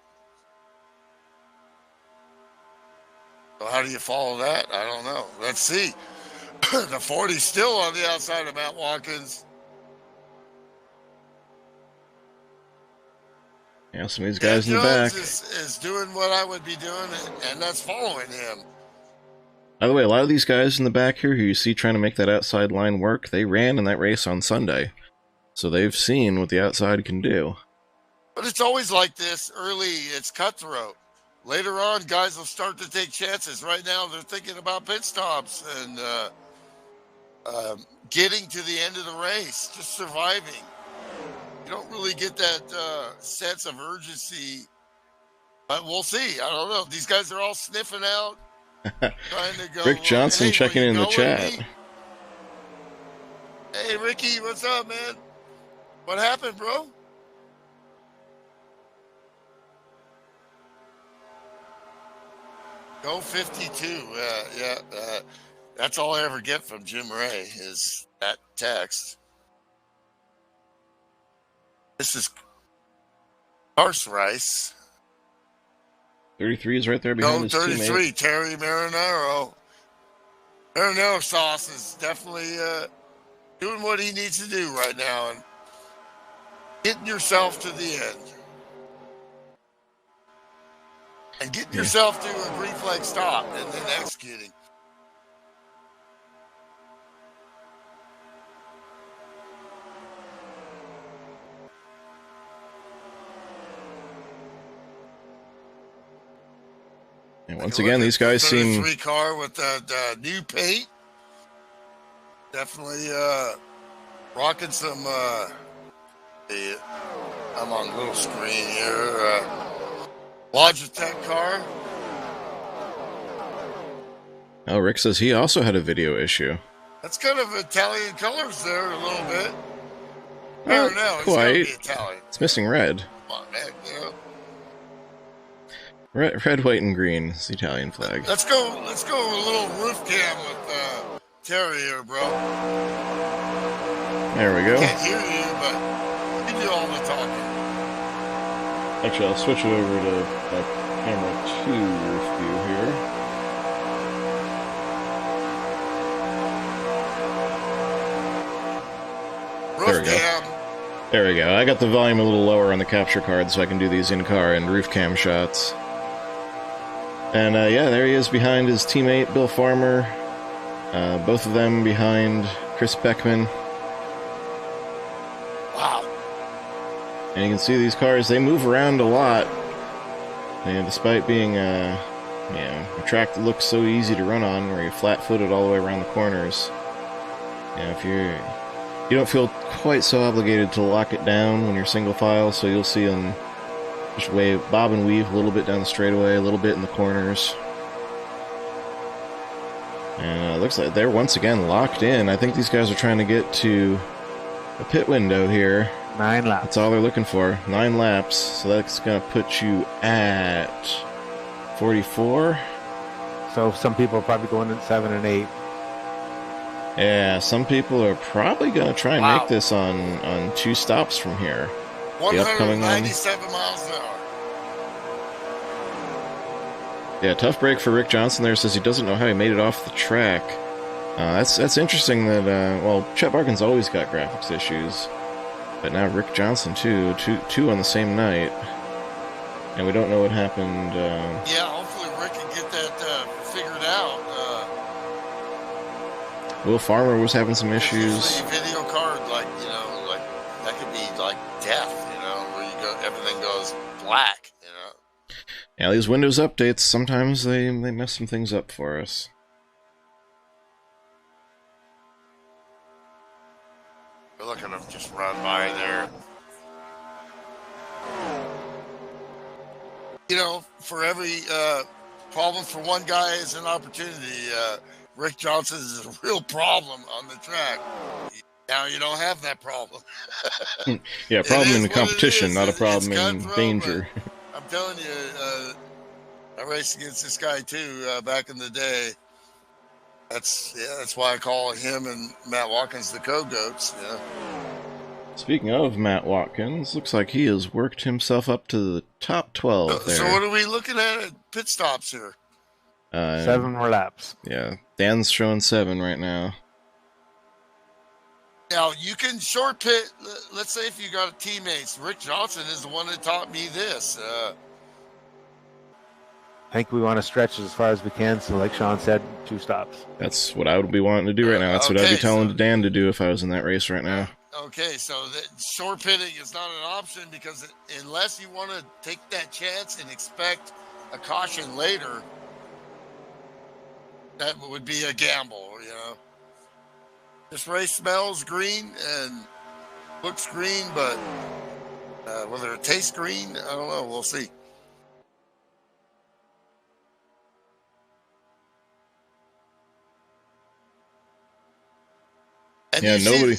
So how do you follow that? I don't know. Let's see. The 40's still on the outside of Matt Watkins. Yeah, some of these guys in the back. Is doing what I would be doing, and that's following him. By the way, a lot of these guys in the back here who you see trying to make that outside line work, they ran in that race on Sunday. So they've seen what the outside can do. But it's always like this. Early, it's cutthroat. Later on, guys will start to take chances. Right now, they're thinking about pit stops and getting to the end of the race, just surviving. You don't really get that sense of urgency. But we'll see. I don't know. These guys are all sniffing out, trying to go. Rick Johnson hey, checking in the chat. Hey, Ricky, what's up, man? What happened, bro? Go 52. That's all I ever get from Jim Ray is that text. This is Carson Rice. 33 is right there behind his 33, teammate. Terry Marinaro. Marinaro sauce is definitely doing what he needs to do right now and getting yourself to the end. And getting yourself to a green flag stop and then executing. And once again, these guys seem... car with the new paint. Definitely rocking some... I'm on a little screen here. Logitech car. Oh, Rick says he also had a video issue. That's kind of Italian colors there a little bit. I Well, don't know. It's quite. gotta be Italian. It's missing red. Come on, man. You know. Red, white, and green is the Italian flag. Let's go a little roof cam with Terry here, bro. There we go. Can't hear you, but you do all the talking. Actually, I'll switch it over to camera 2 roof view here. There we go. There we go. I got the volume a little lower on the capture card so I can do these in-car and roof cam shots. And yeah, there he is behind his teammate, Bill Farmer. Both of them behind Chris Beckman. Wow. And you can see these cars, they move around a lot. And despite being a track that looks so easy to run on, where you're flat-footed all the way around the corners, if you don't feel quite so obligated to lock it down when you're single file, so you'll see them just bob and weave a little bit down the straightaway, a little bit in the corners. And it looks like they're once again locked in. I think these guys are trying to get to the pit window here. 9 laps. That's all they're looking for. 9 laps. So that's going to put you at 44. So some people are probably going at 7 and 8. Yeah, some people are probably going to try and make this on 2 stops from here. 197 miles an hour. Yeah, tough break for Rick Johnson there. Says he doesn't know how he made it off the track. That's interesting that, well, Chet Barkin's always got graphics issues. But now Rick Johnson, too. Two on the same night. And we don't know what happened. Yeah, hopefully Rick can get that figured out. Will Farmer was having some issues. Video card, like that could be like death, where you go, everything goes black, Yeah, these Windows updates, sometimes they mess some things up for us. We're looking to just run by there. For every problem for one guy is an opportunity. Rick Johnson is a real problem on the track. Now you don't have that problem. Yeah, problem in the competition, not a problem in danger. I'm telling you, I raced against this guy too back in the day. That's why I call him and Matt Watkins the co-goats. Yeah. Speaking of Matt Watkins, looks like he has worked himself up to the top 12 there. So what are we looking at pit stops here? 7 more laps. Yeah, Dan's showing 7 right now. Now, you can short pit. Let's say if you got teammates. Rick Johnson is the one that taught me this. I think we want to stretch as far as we can, so like Shawn said, 2 stops. That's what I would be wanting to do right now. That's what I'd be telling Dan to do if I was in that race right now. Okay, so short pitting is not an option because unless you want to take that chance and expect a caution later, that would be a gamble, This race smells green and looks green, but whether it tastes green, I don't know. We'll see. And yeah, nobody.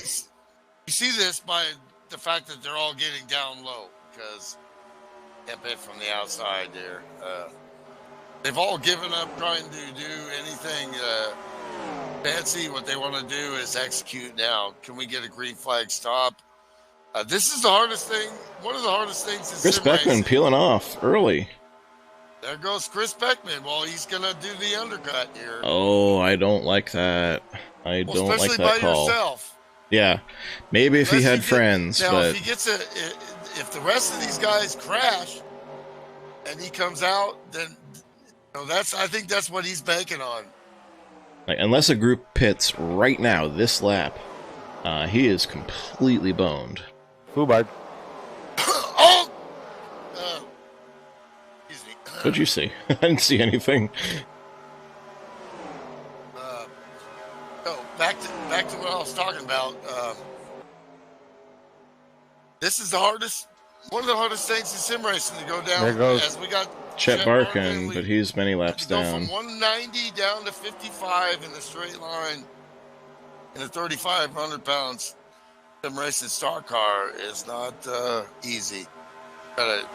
You see this by the fact that they're all getting down low because can't pit from the outside there. They've all given up trying to do anything fancy. What they want to do is execute now. Can we get a green flag stop? This is the hardest thing. One of the hardest things is Chris Beckman peeling off early. There goes Chris Beckman. Well, he's going to do the undercut here. Oh, I don't like that. I don't like that especially by call. Yourself. Yeah, maybe if he had friends, now, but if he gets if the rest of these guys crash and he comes out, then I think that's what he's banking on. Like, unless a group pits right now, this lap, he is completely boned. Fubard. Oh! Excuse me. What'd you see? I didn't see anything. Back to what I was talking about. This is one of the hardest things in sim racing to go down. There goes as we got Chet Barkin, but he's many laps go down. From 190 down to 55 in a straight line in a 3,500 pounds sim racing stock car is not easy. You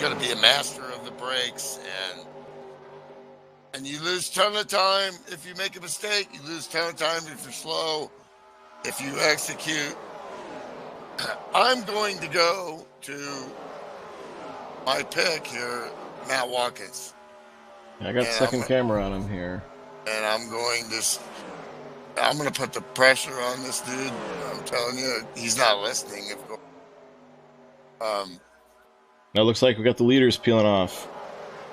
gotta be a master of the brakes, and you lose a ton of time if you make a mistake. You lose a ton of time if you're slow. If you execute, I'm going to go to my pick here, Matt Watkins. I got second camera on him here. And I'm going to I'm gonna put the pressure on this dude. I'm telling you, he's not listening. Now it looks like we got the leaders peeling off.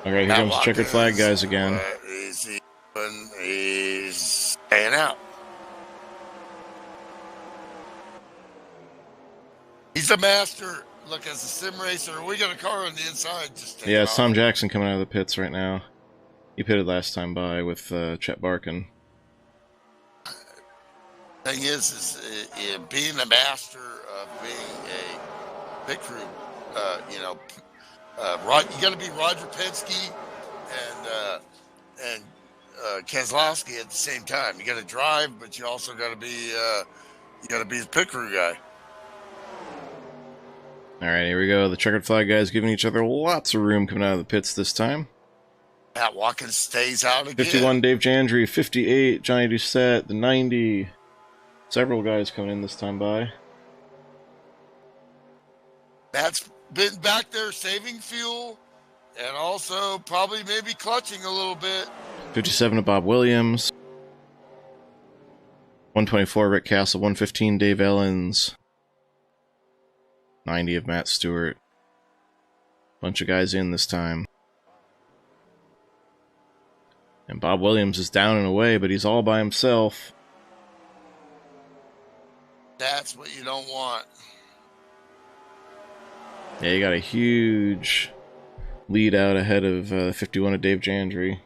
Okay, here comes the checkered flag guys again. What is he doing? He's staying out. He's a master. Look, as a sim racer, we got a car on the inside. Just Yeah, it's Tom Jackson coming out of the pits right now. He pitted last time by with Chet Barkin. Thing is being a master of being a pit crew. You got to be Roger Penske and Keselowski at the same time. You got to drive, but you also got to be the pit crew guy. All right, here we go. The checkered flag guys giving each other lots of room coming out of the pits this time. Matt Watkins stays out again. 51, Dave Jandry. 58, Johnny Doucette. The 90. Several guys coming in this time by. Matt's been back there saving fuel and also probably maybe clutching a little bit. 57 to Bob Williams. 124, Rick Castle. 115, Dave Ellens. 90 of Matt Stewart. Bunch of guys in this time. And Bob Williams is down and away, but he's all by himself. That's what you don't want. Yeah, you got a huge lead out ahead of 51 of Dave Jandry.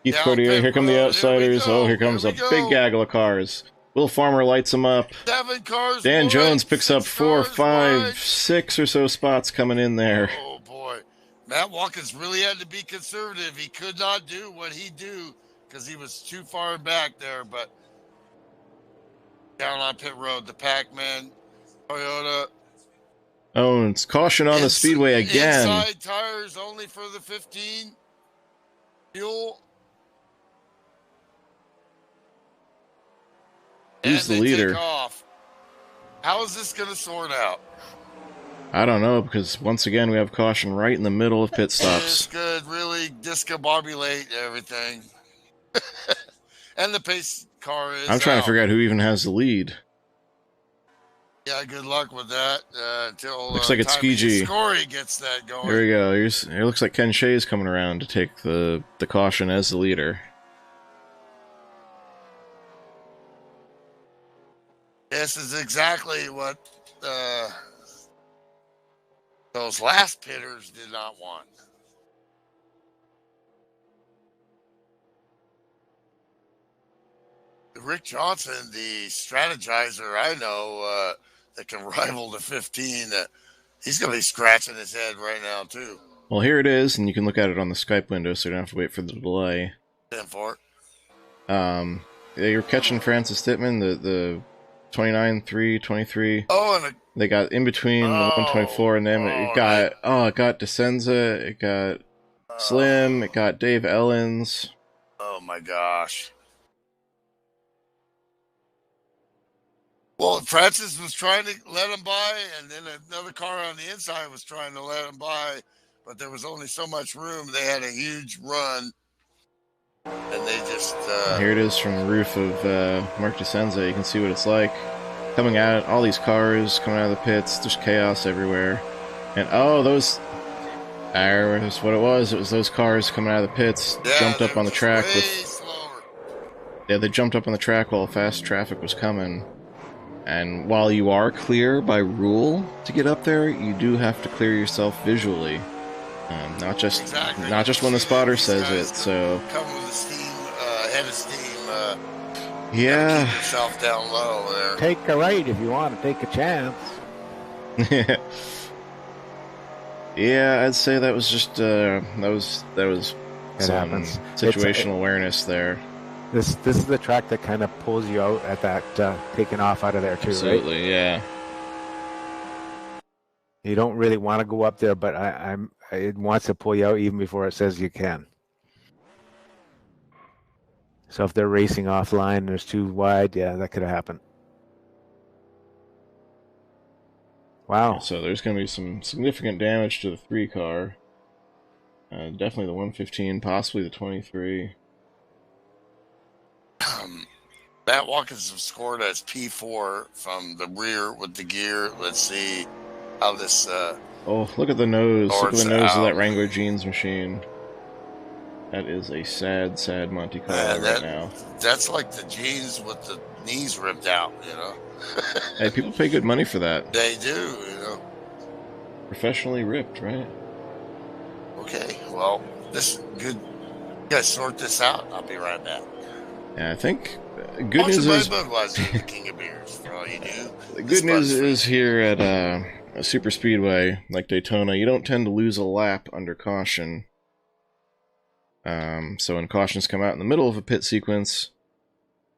Keith Cordier, here come the outsiders. Here comes a big gaggle of cars. Will Farmer lights them up. 7 cars. Dan Jones picks up 4, cars 5, wide. 6 or so spots coming in there. Oh boy, Matt Watkins really had to be conservative. He could not do what he do because he was too far back there. But down on pit road, the Pac-Man, Toyota. Oh, and it's caution on the speedway again. Inside tires only for the 15. Fuel. Who's the leader? Take off. How is this going to sort out? I don't know, because once again we have caution right in the middle of pit stops. This could really discombobulate everything. And the pace car is I'm trying out. to figure out who even has the lead. Yeah, good luck with that until Looks like it's Skiji. Scory gets that going. Here we go. It looks like Ken Shea's coming around to take the caution as the leader. This is exactly what those last pitters did not want. Rick Johnson, the strategizer I know that can rival the 15, he's going to be scratching his head right now, too. Well, here it is, and you can look at it on the Skype window, so you don't have to wait for the delay. Stand for it. You're catching Francis Tittman, the 29, 3, 23. Oh, and they got in between the 124 and them. It got DeSenza, it got Slim, it got Dave Ellens. Oh my gosh. Well, Francis was trying to let him by, and then another car on the inside was trying to let him by, but there was only so much room. They had a huge run, and they just... Here it is from the roof of Mark DeSenza. You can see what it's like. Coming out, all these cars coming out of the pits, just chaos everywhere. And, those... That's what it was. It was those cars coming out of the pits, jumped up on the track with... Slower. Yeah, they jumped up on the track while fast traffic was coming. And while you are clear by rule to get up there, you do have to clear yourself visually, not just when the spotter says it. So come with a steam, head of steam. Yeah, keep yourself down low there. Take a right if you want to take a chance. Yeah, I'd say that was just that was some situational awareness there. This is the track that kind of pulls you out at that taking off out of there too, Absolutely, right? Yeah. You don't really want to go up there, but it wants to pull you out even before it says you can. So if they're racing offline and there's too wide, yeah, that could have happened. Wow. So there's going to be some significant damage to the 3 car. Definitely the 115, possibly the 23. Matt Watkins scored as P4 from the rear with the gear. Let's see how this. Oh, look at the nose. Look at the sorts nose of out. that Wrangler jeans machine. That is a sad, sad Monte Carlo right now. That's like the jeans with the knees ripped out, you know. Hey, people pay good money for that. They do, you know. Professionally ripped, right? Okay, well, this is good. You guys sort this out. I'll be right back. Yeah, I think good news is Budweiser, the king of beers, for all you do. the good news is here at a super speedway like Daytona, you don't tend to lose a lap under caution. So when cautions come out in the middle of a pit sequence,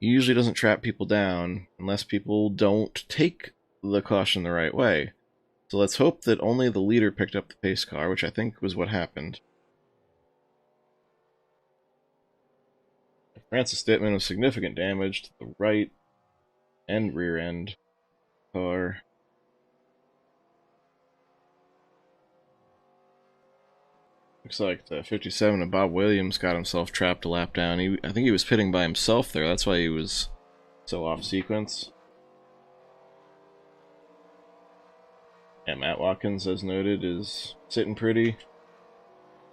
it usually doesn't trap people down unless people don't take the caution the right way. So let's hope that only the leader picked up the pace car, which I think was what happened. Francis Dittman with significant damage to the right and rear end car. Looks like the 57 of Bob Williams got himself trapped a lap down. I think he was pitting by himself there. That's why he was so off sequence. And Matt Watkins, as noted, is sitting pretty.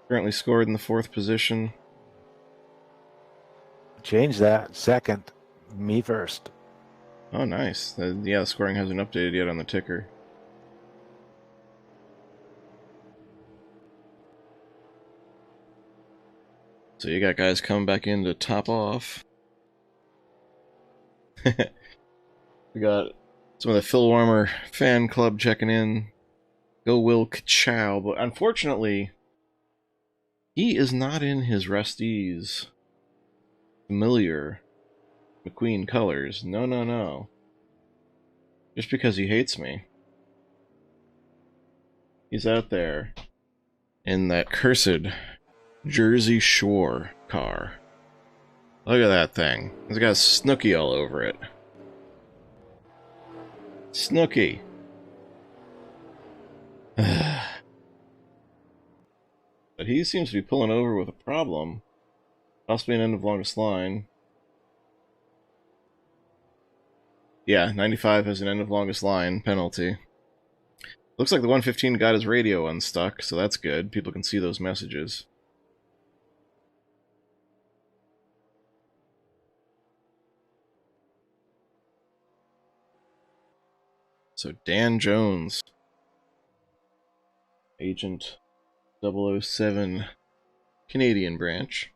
Currently scored in the 4th position. Change that. Second. Me first. Oh, nice. Yeah, the scoring hasn't updated yet on the ticker. So you got guys coming back in to top off. We got some of the Phil Warmer fan club checking in. Go Will Kachow. But unfortunately, he is not in his Rusty's familiar McQueen colors. No, no, no. Just because he hates me. He's out there in that cursed Jersey Shore car. Look at that thing. It's got Snooky all over it. Snooky. But he seems to be pulling over with a problem. Possibly an end of longest line. Yeah, 95 has an end of longest line penalty. Looks like the 115 got his radio unstuck, so that's good. People can see those messages. So Dan Jones, Agent 007 Canadian branch,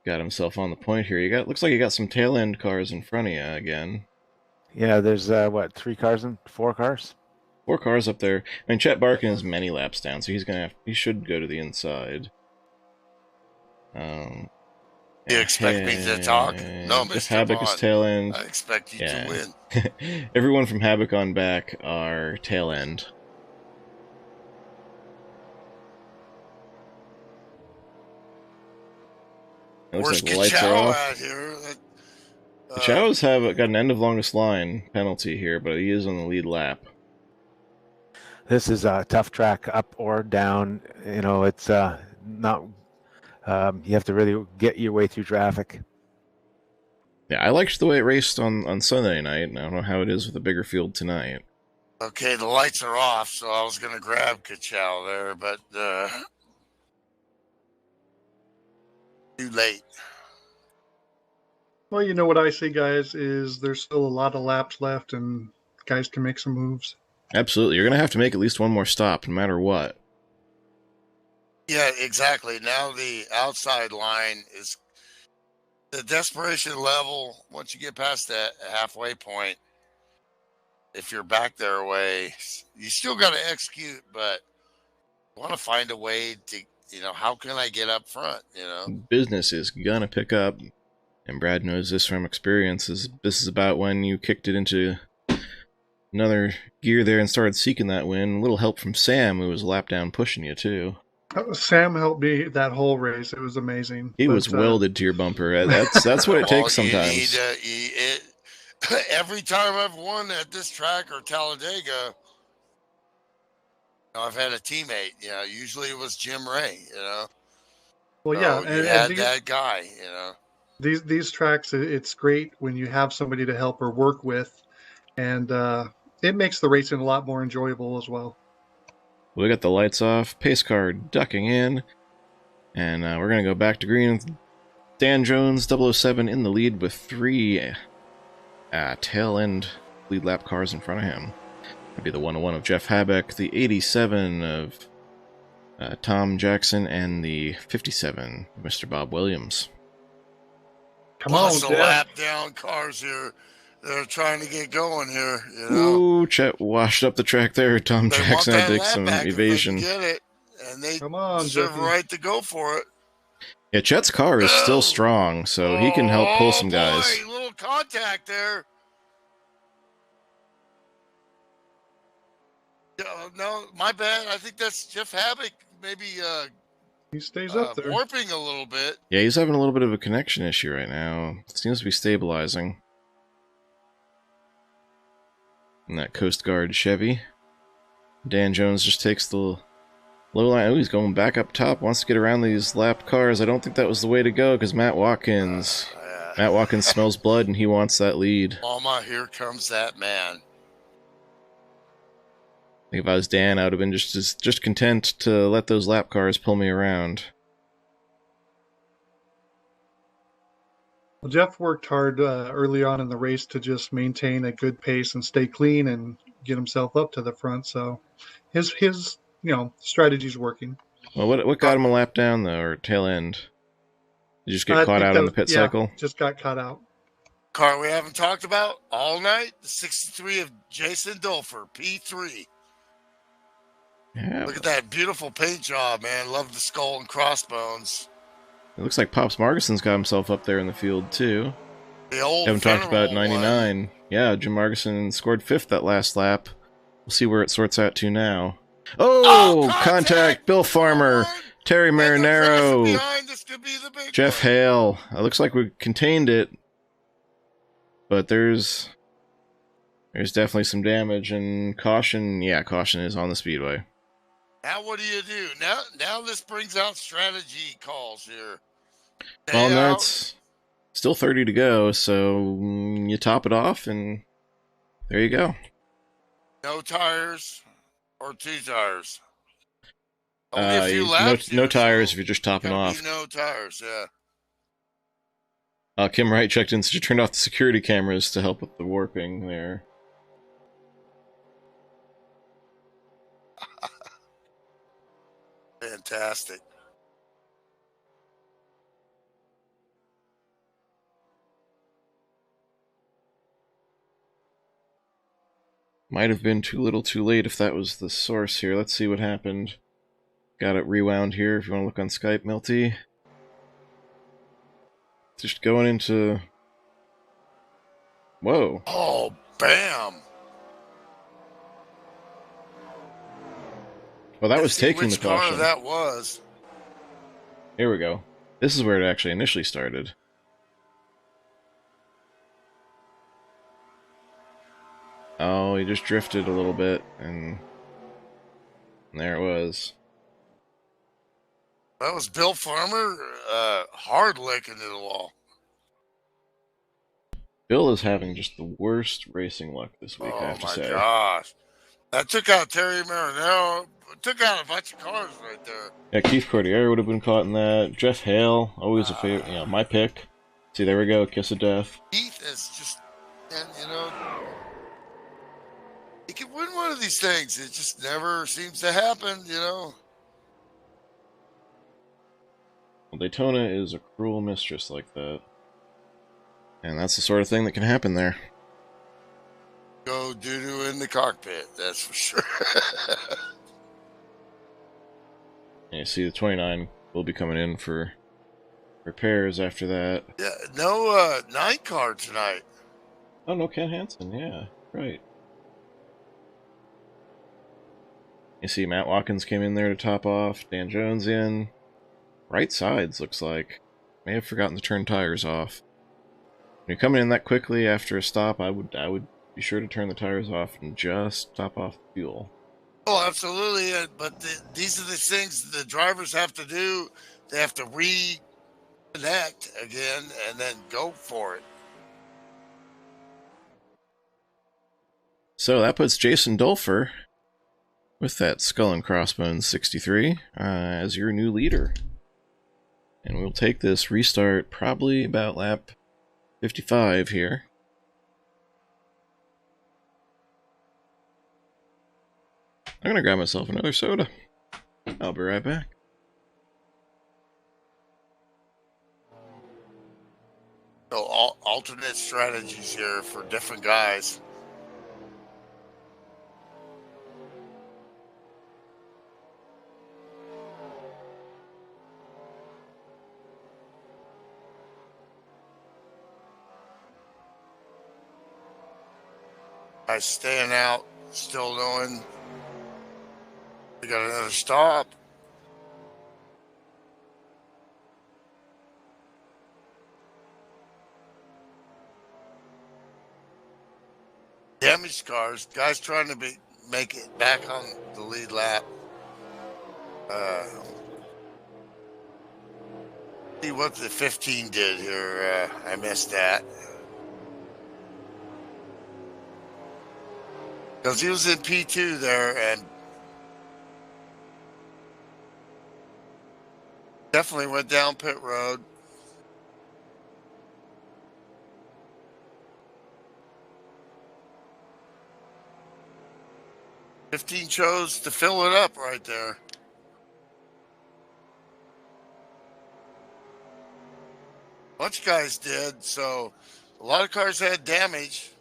got himself on the point here. Looks like you got some tail end cars in front of you again. Yeah, there's what, 4 cars? 4 cars up there. I mean, Chet Barkin is many laps down, so he should go to the inside. You expect me to talk? No, Jeff Mr. Havoc is Bond. tail end. I expect you to win. Everyone from Havoc on back are tail end. It looks Where's like the lights are Kachow off. at here? Kachow's got an end of longest line penalty here, but he is on the lead lap. This is a tough track, up or down. You know, it's not. You have to really get your way through traffic. Yeah, I liked the way it raced on Sunday night, and I don't know how it is with a bigger field tonight. Okay, the lights are off, so I was going to grab Kachow there, but too late. Well, you know what I see, guys, is there's still a lot of laps left, and guys can make some moves. Absolutely. You're going to have to make at least one more stop, no matter what. Yeah, exactly. Now the outside line is the desperation level. Once you get past that halfway point, if you're back their way, you still got to execute, but you want to find a way to, how can I get up front, Business is going to pick up, and Brad knows this from experience. This is about when you kicked it into another gear there and started seeking that win. A little help from Sam, who was a lap down pushing you, too. Sam helped me that whole race. It was amazing. He was welded to your bumper. That's what it takes sometimes. Every time I've won at this track or Talladega, I've had a teammate. Usually it was Jim Ray. Well, yeah, and had that guy. These tracks, it's great when you have somebody to help or work with, and it makes the racing a lot more enjoyable as well. We got the lights off, pace car ducking in, and we're going to go back to green. Dan Jones, 007, in the lead with 3 tail-end lead lap cars in front of him. That'd be the 101 of Jeff Habeck, the 87 of Tom Jackson, and the 57 of Mr. Bob Williams. Come on, Jeff. Lap down cars here. They're trying to get going here. You know? Ooh, Chet washed up the track there. Tom Jackson had to take some evasion. Get it, and they come on, deserve a right to go for it. Yeah, Chet's car is still strong, so he can help pull some guys. Little contact there. No, my bad. I think that's Jeff Habeck. Maybe he stays up there, warping a little bit. Yeah, he's having a little bit of a connection issue right now. It seems to be stabilizing. And that Coast Guard Chevy. Dan Jones just takes the low line. Oh, he's going back up top. Wants to get around these lapped cars. I don't think that was the way to go because Matt Watkins smells blood and he wants that lead. Mama, here comes that man. I think if I was Dan, I would have been just content to let those lap cars pull me around. Well, Jeff worked hard early on in the race to just maintain a good pace and stay clean and get himself up to the front. So his strategy's working. Well, what got him a lap down though, or tail end? Did you just get caught out on the pit cycle? Just got caught out. Car we haven't talked about all night, the 63 of Jason Dulfer, P3. Yeah. Look at that beautiful paint job, man. Love the skull and crossbones. It looks like Pops Margison's got himself up there in the field, too. The old Haven't talked about 99. One. Yeah, Jim Margison scored 5th that last lap. We'll see where it sorts out to now. Oh, contact! Bill Farmer, Terry Marinaro, Jeff Hale. It looks like we contained it, but there's definitely some damage and caution. Yeah, caution is on the speedway. Now what do you do? Now this brings out strategy calls here. Well, that's still 30 to go, so you top it off, and there you go. No tires or 2 tires. Only a few laps. No tires if you're just topping off. No tires, yeah. Kim Wright checked in, so she turned off the security cameras to help with the warping there. Fantastic. Might have been too little too late if that was the source here. Let's see what happened. Got it rewound here if you want to look on Skype, Milty. Just going into... Whoa. Oh, bam. Well, that was taking the caution. Which car that was. Here we go. This is where it actually initially started. Oh, he just drifted a little bit, and there it was. That was Bill Farmer, hard lick into the wall. Bill is having just the worst racing luck this week, I have to say. Oh my gosh. That took out Terry Marinaro. Took out a bunch of cars right there. Yeah, Keith Cordier would have been caught in that. Jeff Hale, always a favorite. My pick. See, there we go. Kiss of death. Keith is just, and he can win one of these things. It just never seems to happen, Well, Daytona is a cruel mistress like that. And that's the sort of thing that can happen there. Go doo-doo in the cockpit, that's for sure. And you see the 29 will be coming in for repairs after that. Yeah, no 9 car tonight. Oh, no Ken Hansen, yeah, right. You see Matt Watkins came in there to top off, Dan Jones in. Right sides, looks like. May have forgotten to turn tires off. When you're coming in that quickly after a stop, I would be sure to turn the tires off and just top off the fuel. Oh, absolutely. But these are the things the drivers have to do. They have to connect again and then go for it. So that puts Jason Dolfer with that Skull and Crossbones 63 as your new leader. And we'll take this restart probably about lap 55 here. I'm going to grab myself another soda. I'll be right back. So alternate strategies here for different guys. Guys staying out, still doing. We got another stop. Damaged cars, guys trying to make it back on the lead lap. See what the 15 did here. I missed that. Because he was in P2 there and definitely went down pit road. $15 chose to fill it up right there. Bunch of guys did, so a lot of cars had damage.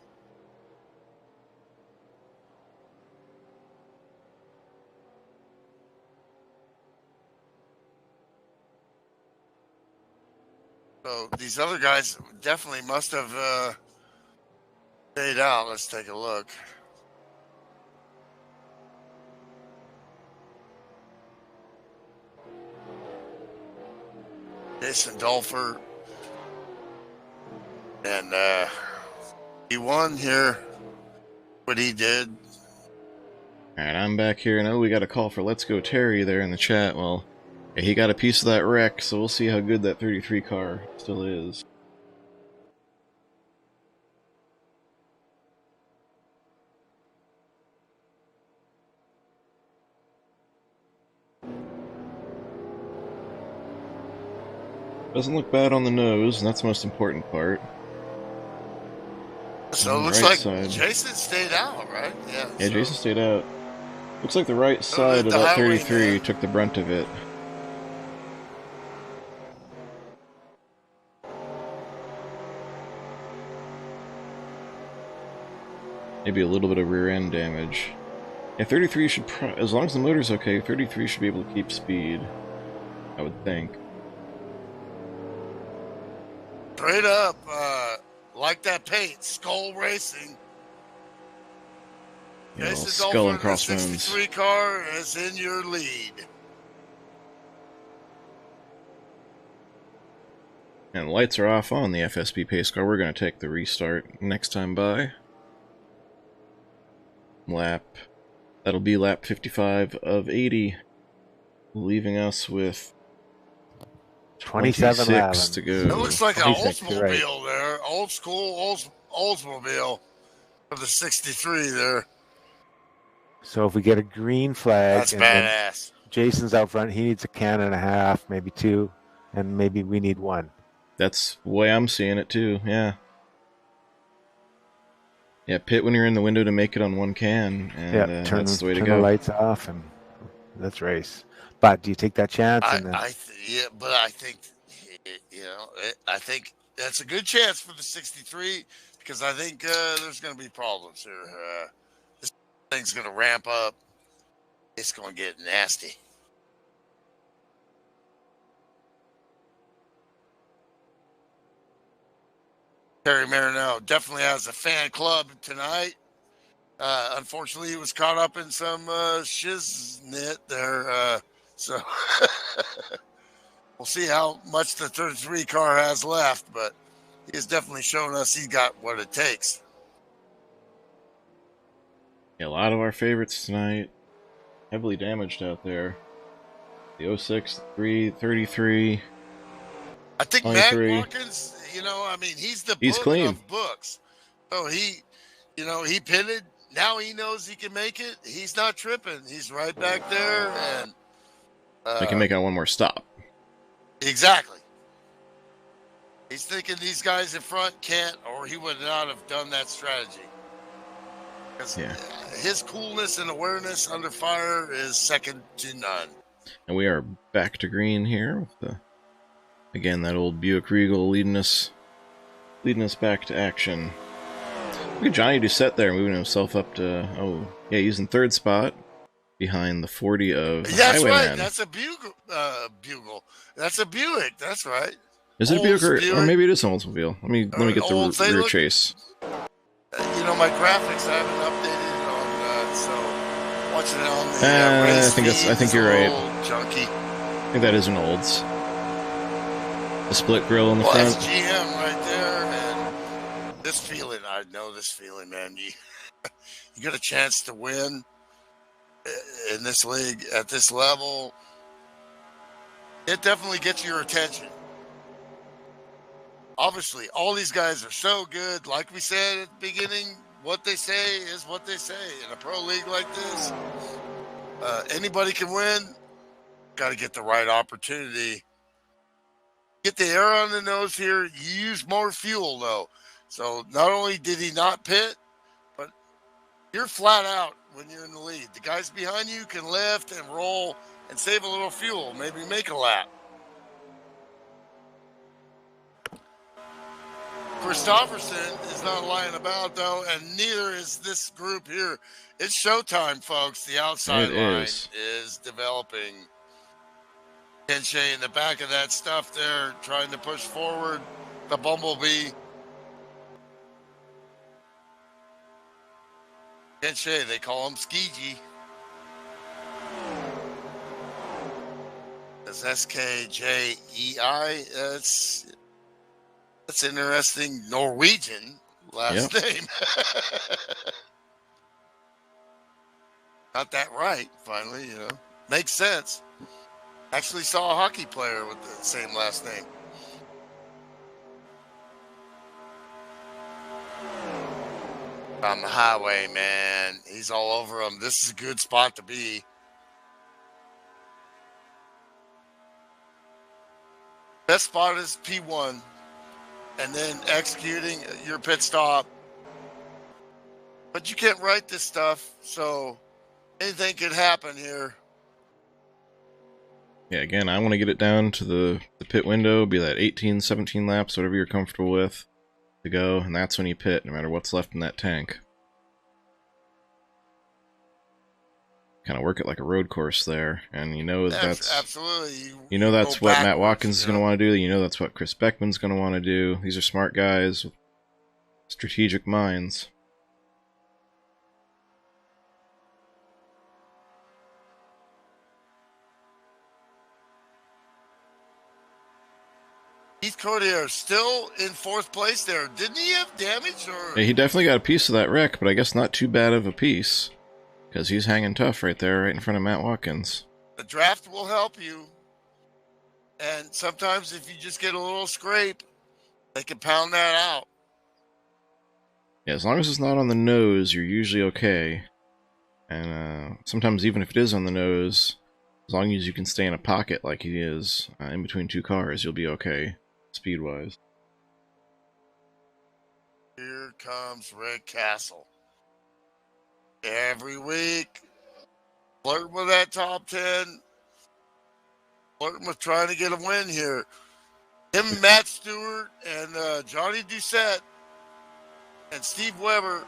So these other guys definitely must have stayed out. Let's take a look. Jason Dolfer. And he won here. What he did. Alright, I'm back here. I know we got a call for Let's Go Terry there in the chat. Well, yeah, he got a piece of that wreck, so we'll see how good that 33 car still is. Doesn't look bad on the nose, and that's the most important part. So it looks right like side. Jason stayed out, right? Yeah. Yeah, so Jason stayed out. Looks like the right side of the that highway 33 man. took the brunt of it. Maybe a little bit of rear end damage. Yeah, 33 should, as long as the motor's okay, 33 should be able to keep speed, I would think. Straight up, like that paint, Skull Racing. You know, Jason Skull and Dolfer, the Crossbones. 63 car is in your lead. And the lights are off on the FSP pace car. We're going to take the restart next time by. That'll be lap 55 of 80, leaving us with 27 26 to go. It looks like an 26, you're right. Oldsmobile there. Old school Oldsmobile for the 63 there. So if we get a green flag, That's and then badass. Jason's out front, he needs a can and a half, maybe two, and maybe we need one. That's the way I'm seeing it too, yeah. Yeah, pit when you're in the window to make it on one can, and Yeah, turn that's the way to the go. lights off, and let's race. But do you take that chance? And then, I think, I think that's a good chance for the 63 because I think there's going to be problems here. This thing's going to ramp up. It's going to get nasty. Terry Marinello definitely has a fan club tonight. Unfortunately, he was caught up in some shiznit there. So we'll see how much the 33 car has left, but he has definitely shown us he's got what it takes. Yeah, a lot of our favorites tonight heavily damaged out there. The 06, the 33. I think Matt 23. Watkins, I mean, he's the He's book clean. of books. So he pitted. Now he knows he can make it. He's not tripping. He's right back there, and I can make out one more stop. exactly. He's thinking these guys in front can't, or he would not have done that strategy. Because his coolness and awareness under fire is second to none. And we are back to green here with again that old Buick Regal leading us back to action. Look at Johnny Doucette there, moving himself up to he's in third spot behind the 40 of That's Highwayman. right. That's a bugle. That's a Buick. That's right. Is it a Buick or maybe it is an Oldsmobile? Let me get the rear chase. My graphics I haven't updated on that, so watching it on the I think you're right. Junky. I think that is an Olds. The split grill in the front. That's GM right there, and this feeling, I know this feeling, man. You get a chance to win in this league at this level. It definitely gets your attention. Obviously, all these guys are so good. Like we said at the beginning, what they say is what they say. In a pro league like this, anybody can win. Got to get the right opportunity. Get the air on the nose here. You use more fuel, though. So not only did he not pit, but you're flat out when you're in the lead. The guys behind you can lift and roll and save a little fuel, maybe make a lap. Christopherson is not lying about, though, and neither is this group here. It's showtime, folks. The outside line is developing. Ken Shea in the back of that stuff there, trying to push forward the Bumblebee. Ken Shea, they call him Skeegee. That's S-K-J-E-I. That's interesting. Norwegian last name. Got that right, finally, Makes sense. Actually saw a hockey player with the same last name. On the highway, man. He's all over him. This is a good spot to be. Best spot is P1. And then executing your pit stop. But you can't write this stuff, so anything could happen here. Yeah, again, I want to get it down to the pit window, be that 18, 17 laps, whatever you're comfortable with, to go, and that's when you pit, no matter what's left in that tank. Kind of work it like a road course there, and that's absolutely. That's what Matt Watkins is going to want to do. That's what Chris Beckman's going to want to do. These are smart guys with strategic minds. Keith Cordier still in fourth place there. Didn't he have damage? Yeah, he definitely got a piece of that wreck, but I guess not too bad of a piece. Because he's hanging tough right there, right in front of Matt Watkins. The draft will help you. And sometimes if you just get a little scrape, they can pound that out. Yeah, as long as it's not on the nose, you're usually okay. And sometimes even if it is on the nose, as long as you can stay in a pocket like he is, in between two cars, you'll be okay, speed-wise. Here comes Rick Castle. Every week, flirting with that top 10, flirting with trying to get a win here. Him, Matt Stewart, and Johnny Doucette, and Steve Weber,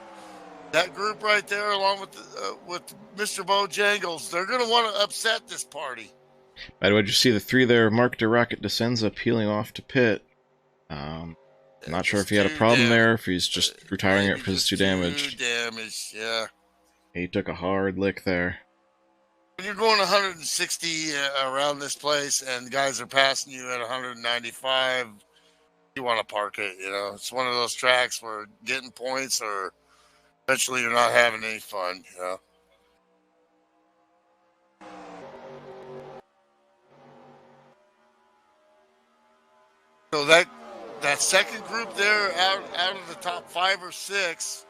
that group right there, along with Mr. Bojangles, they're going to want to upset this party. By the way, did you see the three there? Mark DeRocket Descenza peeling off to pit. Not sure if he had a problem there, if he's just retiring it because it's too damaged. Too damaged, yeah. He took a hard lick there. When you're going 160 around this place and guys are passing you at 195, you want to park it. It's one of those tracks where getting points or eventually you're not having any fun. So that second group there, out of the top 5 or 6,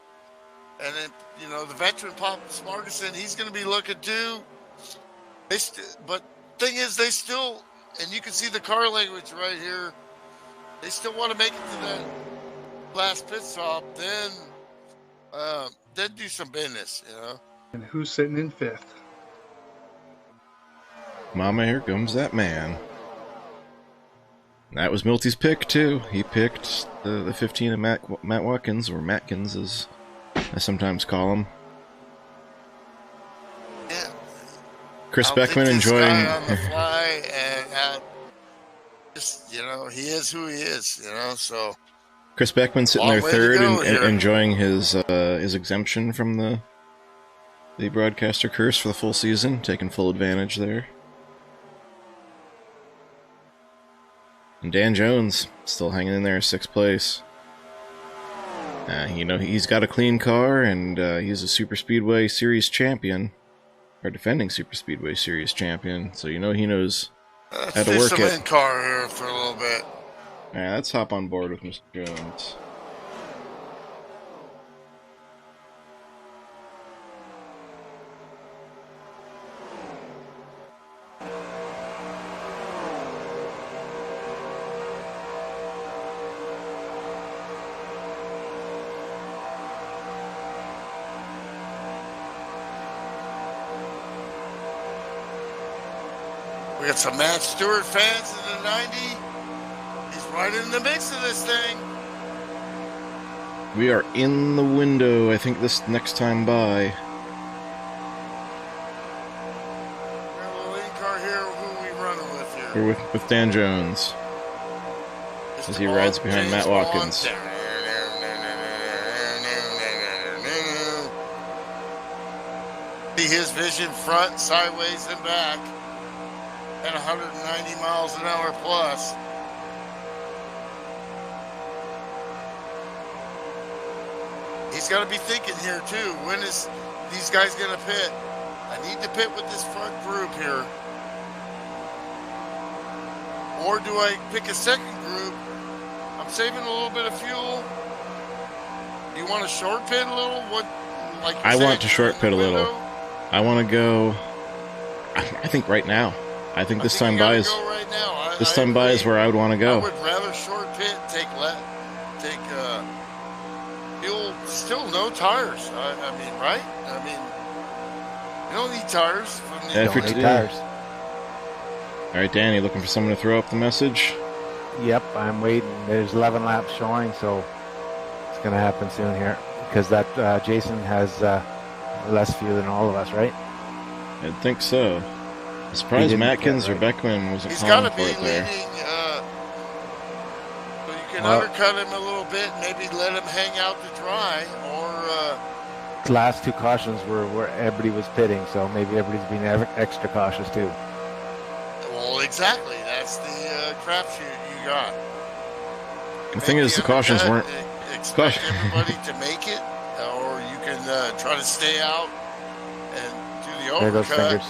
and then the veteran Pop Smargerson, he's going to be looking too. But thing is, they still, and you can see the car language right here. They still want to make it to that last pit stop, then do some business, And who's sitting in 5th? Mama, here comes that man. That was Milty's pick, too. He picked the 15 of Matt Watkins, or Matkins, as I sometimes call him. Yeah. Chris Beckman enjoying... on the fly, and just, he is who he is, so... Chris Beckman sitting there third and here. enjoying his exemption from the broadcaster curse for the full season, taking full advantage there. And Dan Jones still hanging in there, 6th place. He's got a clean car, and he's a Super Speedway Series champion, or defending Super Speedway Series champion. So he knows how to work it. In-car here for a little bit. Yeah, let's hop on board with Mr. Jones. We got some Matt Stewart fans in the 90. He's right in the mix of this thing. We are in the window, I think, this next time by. We have a little in-car here. Who are we running with here? We're with Dan Jones, as he rides behind Matt Watkins. See his vision front, sideways, and back at 190 miles an hour plus. He's got to be thinking here too. When is these guys going to pit? I need to pit with this front group here. Or do I pick a second group? I'm saving a little bit of fuel. Do you want to short pit a little? I want to short pit a little. I want to go. I think right now. I think this time by is right now. this time by is where I would want to go. I would rather short pit, take fuel. Still no tires. I mean, right? I mean, you don't need tires from the. Yeah, if you're tires. All right, Danny, looking for someone to throw up the message. Yep, I'm waiting. There's 11 laps showing, so it's going to happen soon here. Because that Jason has less fuel than all of us, right? I think so. I'm surprised Matkins or Beckman wasn't calling for it there. So you can undercut him a little bit, maybe let him hang out to dry, or... The last 2 cautions were where everybody was pitting, so maybe everybody's being extra cautious too. Well, exactly. That's the crapshoot you got. The thing is, the cautions weren't... Expect everybody to make it, or you can try to stay out and do the There goes overcut. fingers.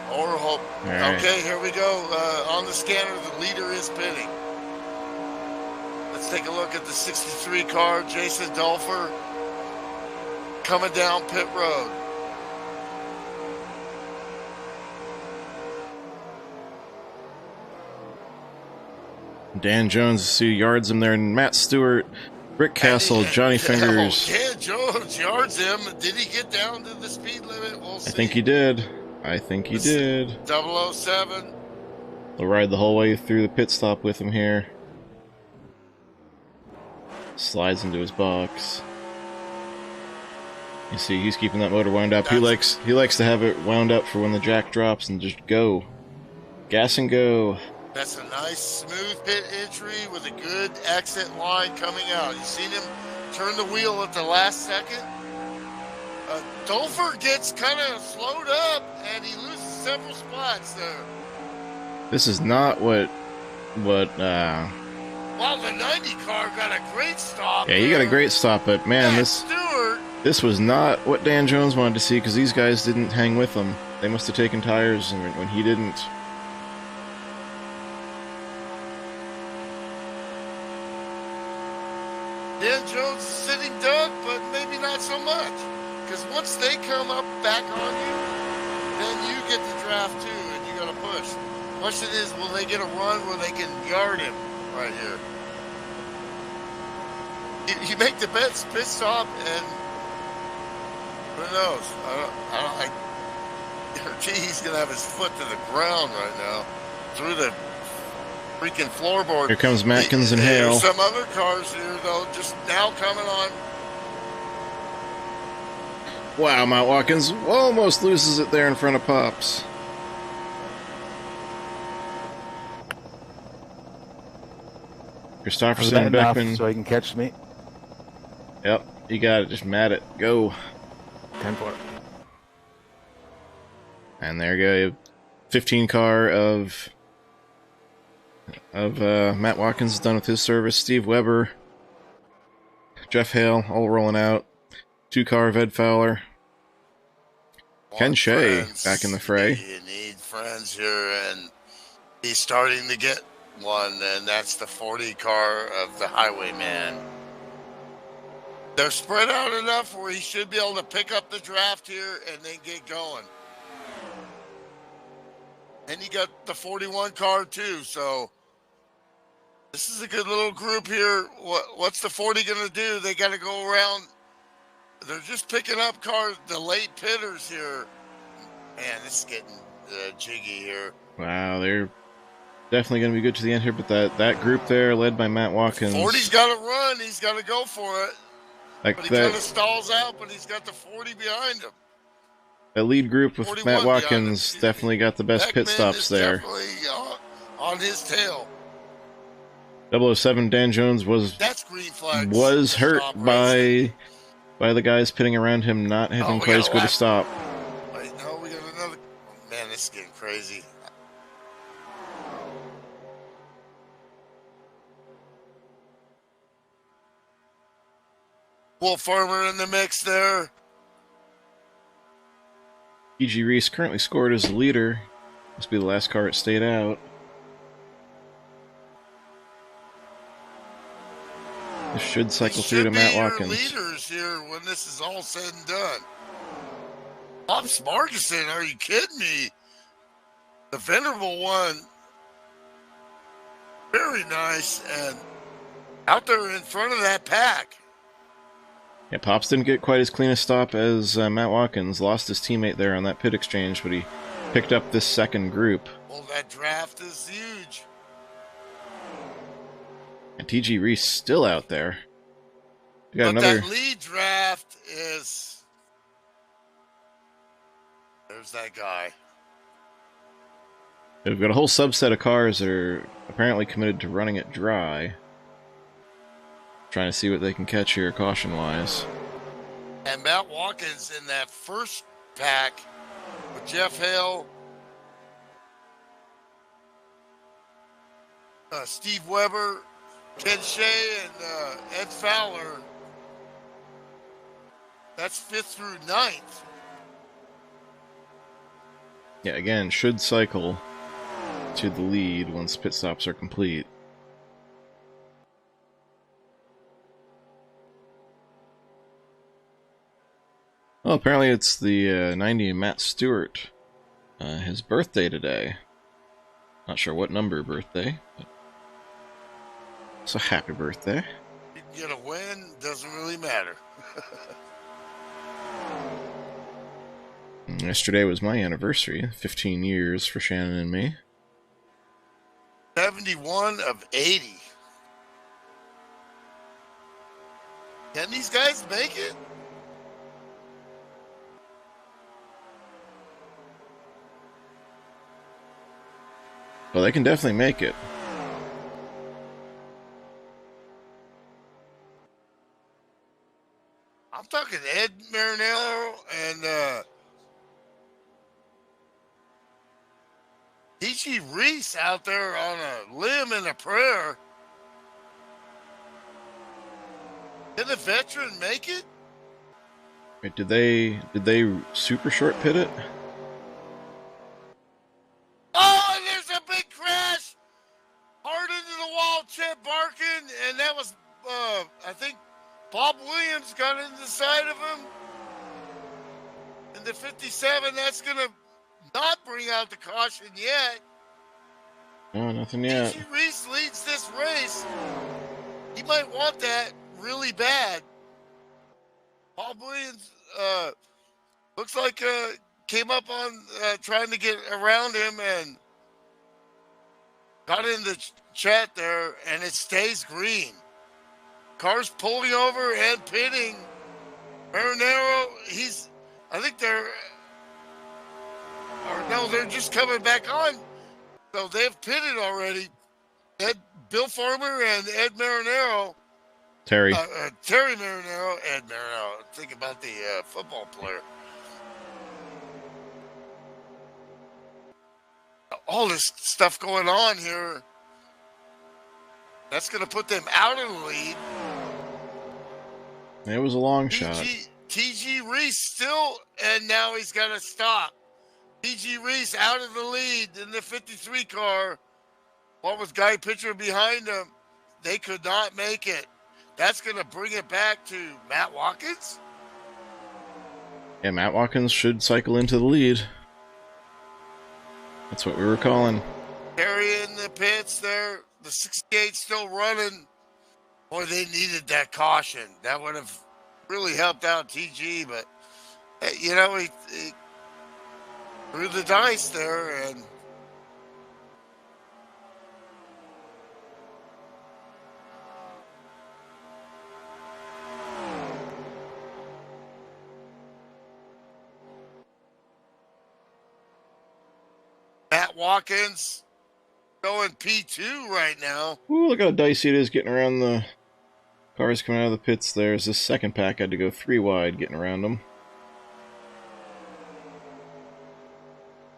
Or hope. Right. Okay, here we go. On the scanner, the leader is pitting. Let's take a look at the 63 car, Jason Dulfer, coming down pit road. Dan Jones, who yards him there, and Matt Stewart, Rick Castle, Johnny Fingers. Yeah, Jones yards him. Did he get down to the speed limit? We'll see. I think he did. I think he did. 007. They'll ride the whole way through the pit stop with him here. Slides into his box. You see, he's keeping that motor wound up. He likes to have it wound up for when the jack drops and just go. Gas and go. That's a nice smooth pit entry with a good exit line coming out. You seen him turn the wheel at the last second? Dolfer gets kind of slowed up and he loses several spots there. This is not what Well, the 90 car got a great stop. yeah, you got a great stop, but man, this was not what Dan Jones wanted to see, because these guys didn't hang with him. They must have taken tires when he didn't. Jones is sitting duck, but maybe not so much. Because once they come up back on you, then you get the draft too, and you got to push. Question is, will they get a run where they can yard him right here? You make the pit stop, and who knows? He's gonna have his foot to the ground right now, through the freaking floorboard. Here comes Matkins and Hale. There's some other cars here though, just now coming on. Wow, Matt Watkins almost loses it there in front of Pops. Christopherson and Beckman. So he can catch me. Yep, you got it. Just mat it. Go. 10-4. And there you go. 15 car of Matt Watkins is done with his service. Steve Weber, Jeff Hale, all rolling out. 2 car of Ed Fowler. Ken Shea back in the fray. You need friends here, and he's starting to get one, and that's the 40 car of the Highwayman. They're spread out enough where he should be able to pick up the draft here and then get going. And you got the 41 car too, so this is a good little group here. What's the 40 going to do? They got to go around. They're just picking up cars, the late pitters here. Man, this is getting jiggy here. Wow, they're definitely going to be good to the end here, but that group there, led by Matt Watkins. 40's got to run. He's got to go for it. Like but he kind of stalls out, but he's got the 40 behind him. That lead group with Matt Watkins definitely got the best pit stops there. Definitely on his tail. 007 Dan Jones was hurt by the guys pitting around him, not having quite as good a stop. Wait, no, we got another. Man, this is getting crazy. Wolf Farmer in the mix there. E.G. Reese currently scored as the leader. Must be the last car it stayed out. This should cycle through to Matt Watkins. Leaders here when this is all said and done. Pops Markison, are you kidding me? The venerable one. Very nice and out there in front of that pack. Yeah, Pops didn't get quite as clean a stop as Matt Watkins. Lost his teammate there on that pit exchange, but he picked up this second group. Well, that draft is huge. And T.G. Reese still out there. We got but another. That lead draft is... There's that guy. We've got a whole subset of cars that are apparently committed to running it dry. Trying to see what they can catch here, caution-wise. And Matt Watkins in that first pack with Jeff Hale, Steve Weber, Ken Shea, and Ed Fowler. That's 5th through 9th. Yeah, again, should cycle to the lead once pit stops are complete. Well, apparently it's the 90 Matt Stewart, his birthday today. Not sure what number birthday, but it's a happy birthday. You can get a win, doesn't really matter. Yesterday was my anniversary, 15 years for Shannon and me. 71 of 80. Can these guys make it? Well, they can definitely make it. I'm talking Ed Marinello and T.G. Reese out there on a limb and a prayer. Can the veteran make it? Wait, did they super short pit it? Oh, and there's a big crash. Hard into the wall, Chet Barkin, and that was, I think, the 57, that's going to not bring out the caution yet. No, nothing yet. T.G. Reese leads this race. He might want that really bad. Paul Williams looks like came up on trying to get around him and got in the chat there, and it stays green. Cars pulling over and pitting. Marinero, I think they're just coming back on. So they've pitted already. Bill Farmer and Ed Marinero. Terry Marinero, Ed Marinero. Think about the football player. All this stuff going on here. That's going to put them out of the lead. It was a long shot. T.G. Reese still, and now he's got to stop. T.G. Reese out of the lead in the 53 car. What was Guy Pitcher behind him? They could not make it. That's going to bring it back to Matt Watkins. Yeah, Matt Watkins should cycle into the lead. That's what we were calling. Terry in the pits there. The 68 still running. Boy, they needed that caution. That would have really helped out TG, but, you know, he threw the dice there, and Matt Watkins going P2 right now. Ooh, look how dicey it is getting around the cars coming out of the pits there. As this second pack had to go 3 wide getting around them.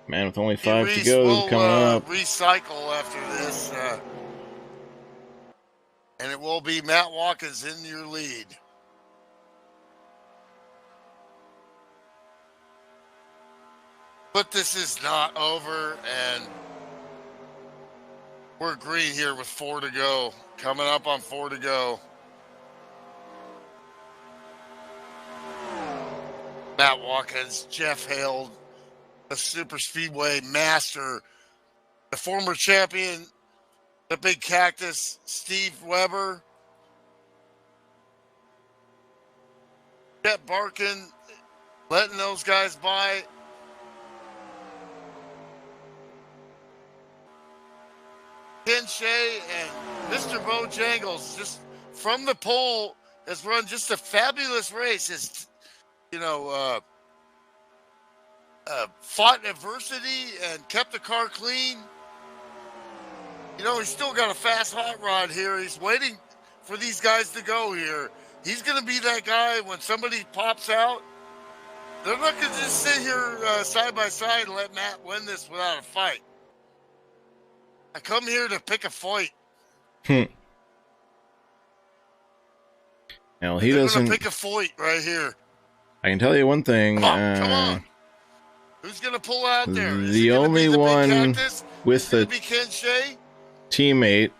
Man, with only 5 to go coming up. Recycle after this. And it will be Matt Watkins in your lead. But this is not over, and we're green here with 4 to go. Coming up on 4 to go. Matt Watkins, Jeff Hale, the super speedway master, the former champion, the big cactus, Steve Weber, Chet Barkin, letting those guys by. Ken Shea and Mr. Bojangles, just from the pole, has run just a fabulous race. Has, you know, fought adversity and kept the car clean. You know, he's still got a fast hot rod here. He's waiting for these guys to go here. He's going to be that guy when somebody pops out. They're not going to just sit here side by side and let Matt win this without a fight. I come here to pick a fight. Now he doesn't pick a fight right here. I can tell you one thing. Come on. Who's gonna pull out there? The only one with the Ken Shea? teammate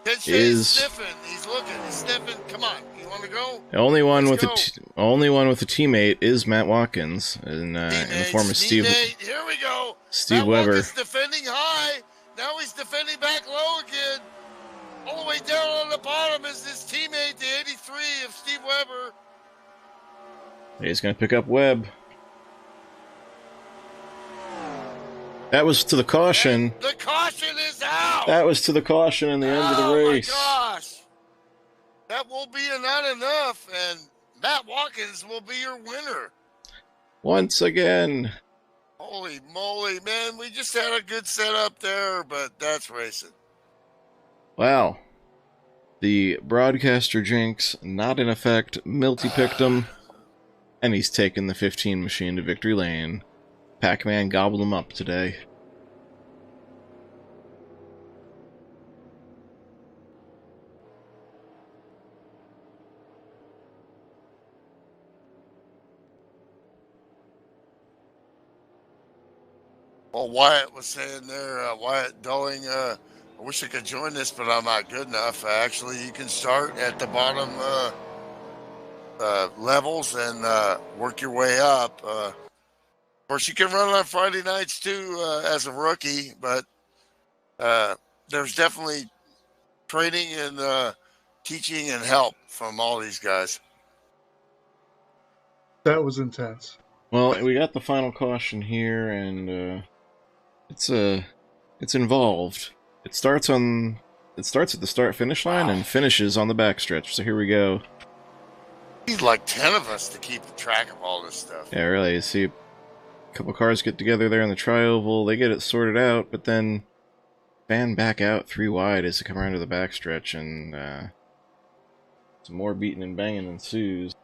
Ken Shea is sniffing. He's looking. He's sniffing. Come on. You want to go? The only one with a teammate is Matt Watkins in the form of Steve. Here we go. Steve Matt Weber. Watkins defending high. Now he's defending back low again. All the way down on the bottom is his teammate, the 83 of Steve Weber. He's going to pick up Webb. That was to the caution. And the caution is out. That was to the caution in the end of the race. Oh, my gosh. That will be not enough, and Matt Watkins will be your winner. Once again. Holy moly, man. We just had a good setup there, but that's racing. Wow. The broadcaster jinx not in effect. Milty picked him, and he's taken the 15 machine to victory lane. Pac-Man gobbled him up today. Well, Wyatt was saying there, Wyatt Dulling, I wish I could join this, but I'm not good enough. Actually, you can start at the bottom levels and work your way up. Of course, you can run on Friday nights too as a rookie, but there's definitely training and teaching and help from all these guys. That was intense. Well, we got the final caution here, and it's involved. It starts at the start-finish line and finishes on the backstretch. So here we go. Need like 10 of us to keep track of all this stuff. Yeah, really. You see a couple cars get together there in the tri-oval. They get it sorted out, but then fan back out 3 wide as they come around to the backstretch, and some more beating and banging ensues.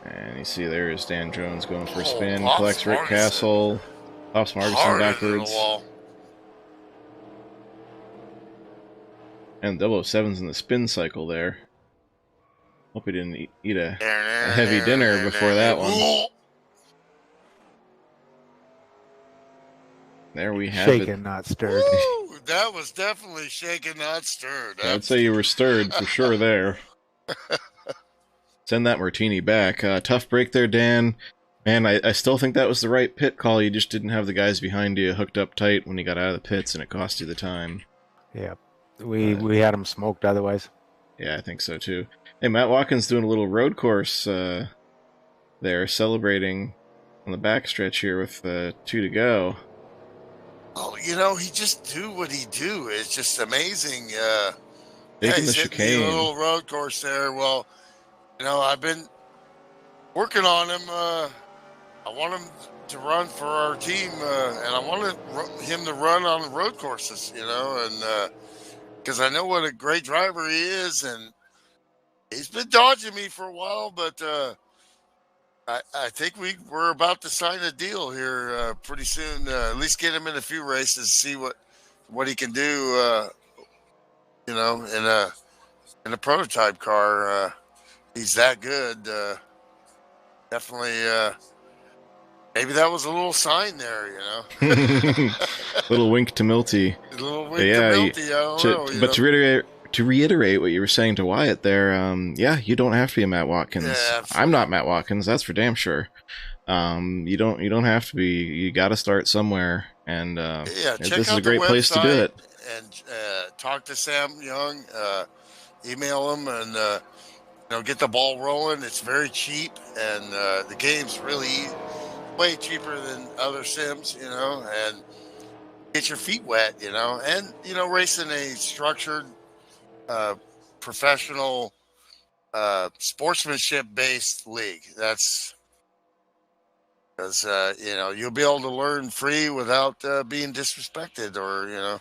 And you see there is Dan Jones going for a spin, collects Rick Castle, pops Marguson backwards. And 007's in the spin cycle there. Hope he didn't eat a heavy dinner before that one. There we have it. Shaken, not stirred. Woo! That was definitely shaken, not stirred. I'd say you were stirred for sure there. Send that martini back. Tough break there, Dan. Man, I still think that was the right pit call. You just didn't have the guys behind you hooked up tight when you got out of the pits, and it cost you the time. Yeah, we had them smoked otherwise. Yeah, I think so too. Hey, Matt Watkins doing a little road course there, celebrating on the backstretch here with 2 to go. Oh, you know, he just do what he do. It's just amazing. He's hitting the little road course there. Well, you know, I've been working on him. I want him to run for our team, and I want him to run on the road courses, you know, and because I know what a great driver he is, and he's been dodging me for a while, but I think we're about to sign a deal here pretty soon. At least get him in a few races, see what he can do, you know, in a prototype car. He's that good. Definitely. Maybe that was a little sign there, you know. Little wink to Milty. A little wink to Milty. I don't know. But to reiterate what you were saying to Wyatt there, yeah, you don't have to be a Matt Watkins. Yeah, I'm not Matt Watkins. That's for damn sure. You don't have to be. You got to start somewhere, and this is a great place to do it. And talk to Sam Young. Email him and. You know, get the ball rolling. It's very cheap, and the game's really way cheaper than other sims, you know, and get your feet wet, you know, and, you know, race in a structured, professional, sportsmanship-based league. That's because, you know, you'll be able to learn free without being disrespected or, you know.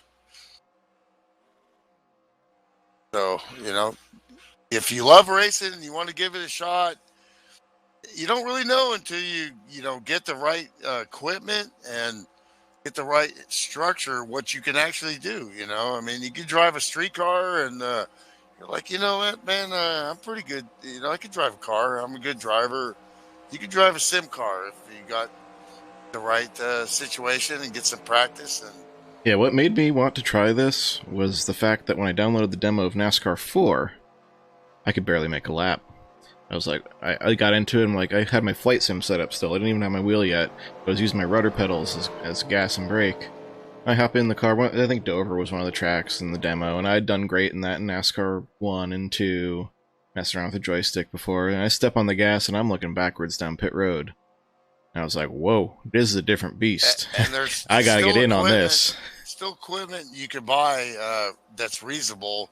So, you know, if you love racing and you want to give it a shot, you don't really know until you know, get the right equipment and get the right structure what you can actually do. You know, I mean, you can drive a street car and you're like, you know what, man, I'm pretty good. You know, I can drive a car. I'm a good driver. You can drive a sim car if you got the right situation and get some practice. And yeah, what made me want to try this was the fact that when I downloaded the demo of NASCAR 4, I could barely make a lap. I was like, I got into it, and like, I had my flight sim set up still. I didn't even have my wheel yet. I was using my rudder pedals as gas and brake. I hop in the car. I think Dover was one of the tracks in the demo, and I'd done great in that in NASCAR 1 and 2, messing around with the joystick before. And I step on the gas, and I'm looking backwards down pit road. And I was like, whoa, this is a different beast. And there's I gotta get in on this. Still equipment you can buy that's reasonable.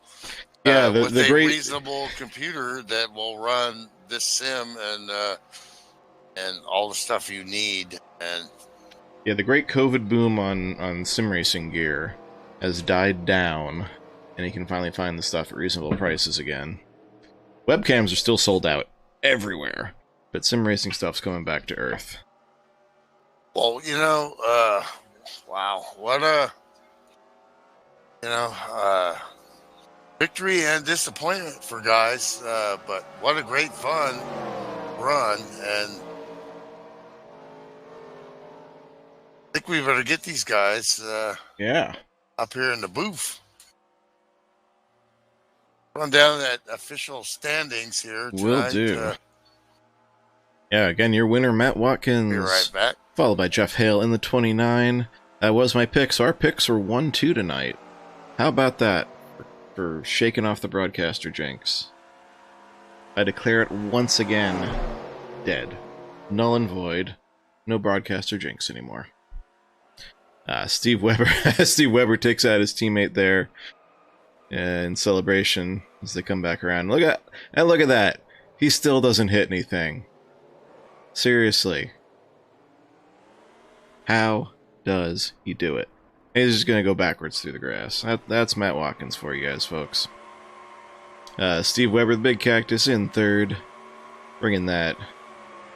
Yeah, with a reasonable computer that will run this sim and all the stuff you need. And yeah, the great COVID boom on sim racing gear has died down, and you can finally find the stuff at reasonable prices again. Webcams are still sold out everywhere, but sim racing stuff's coming back to earth. Well, you know, wow, what a, you know, victory and disappointment for guys, but what a great fun run, and I think we better get these guys yeah, up here in the booth. Run down that official standings here tonight. Will do. Yeah, again, your winner, Matt Watkins. Be right back. Followed by Jeff Hale in the 29. That was my pick, so our picks were 1-2 tonight. How about that for shaking off the broadcaster jinx? I declare it once again dead. Null and void. No broadcaster jinx anymore. Steve Weber takes out his teammate there in celebration as they come back around. Look at that. He still doesn't hit anything. Seriously. How does he do it? He's just going to go backwards through the grass. That's Matt Watkins for you guys, folks. Steve Weber, the big cactus, in third. Bringing that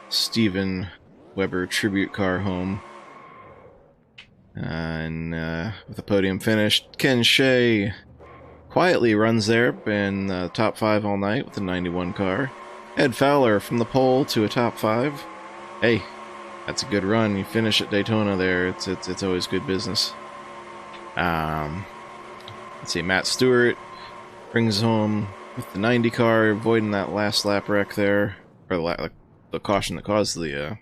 Steven Weber tribute car home. And with the podium finished, Ken Shea quietly runs there in top 5 all night with the 91 car. Ed Fowler from the pole to a top 5. Hey, that's a good run. You finish at Daytona there. It's always good business. Let's see, Matt Stewart brings home with the 90 car, avoiding that last lap wreck there, or the caution that caused the,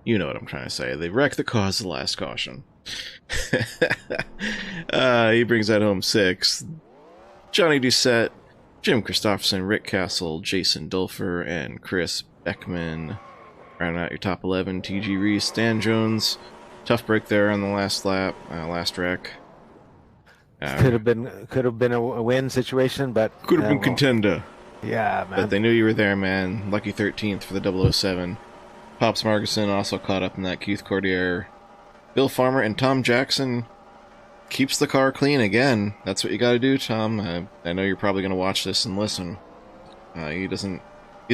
you know what I'm trying to say, the wreck that caused the last caution. He brings that home 6th. Johnny Doucette, Jim Christopherson, Rick Castle, Jason Dulfer, and Chris Beckman rounding out your top 11. TG Reese, Stan Jones, tough break there on the last lap, last wreck. Could have been a win situation, but could have been contender. Yeah, man. But they knew you were there, man. Lucky 13th for the 007. Pops Marguson also caught up in that Keith Cordier. Bill Farmer and Tom Jackson keeps the car clean again. That's what you got to do, Tom. I know you're probably going to watch this and listen. He's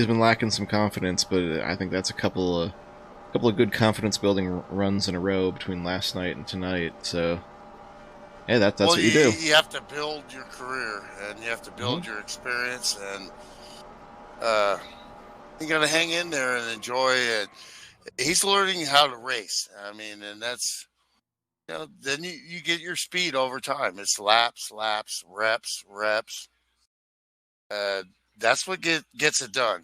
been lacking some confidence, but I think that's a couple of good confidence building runs in a row between last night and tonight. So, hey, that's what you do. You have to build your career, and you have to build your experience, and you got to hang in there and enjoy it. He's learning how to race. I mean, and that's, then you get your speed over time. It's laps, reps. That's what gets it done,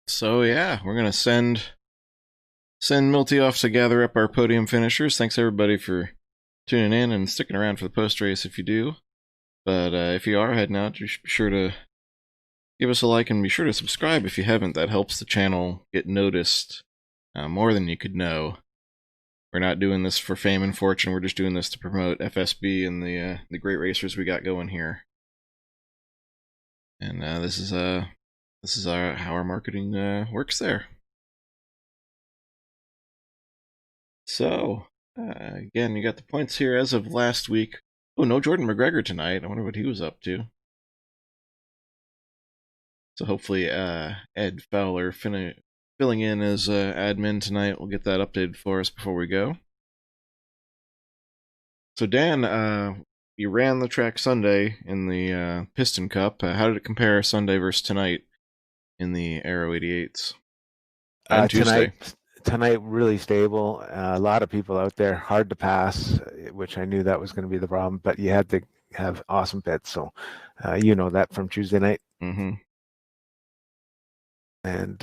So yeah, we're gonna send Milty off to gather up our podium finishers. Thanks everybody for tuning in and sticking around for the post race if you do. But if you are heading out, just be sure to give us a like and be sure to subscribe if you haven't. That helps the channel get noticed more than you could know. We're not doing this for fame and fortune. We're just doing this to promote FSB and the great racers we got going here. And this is how our marketing works there. So again, you got the points here as of last week. Oh, no Jordan McGregor tonight. I wonder what he was up to. So hopefully Ed Fowler filling in as admin tonight will get that updated for us before we go. So Dan, you ran the track Sunday in the Piston Cup. How did it compare Sunday versus tonight in the Aero 88s? Tonight really stable. A lot of people out there, hard to pass, which I knew that was going to be the problem, but you had to have awesome pits. So you know that from Tuesday night. Mm-hmm. And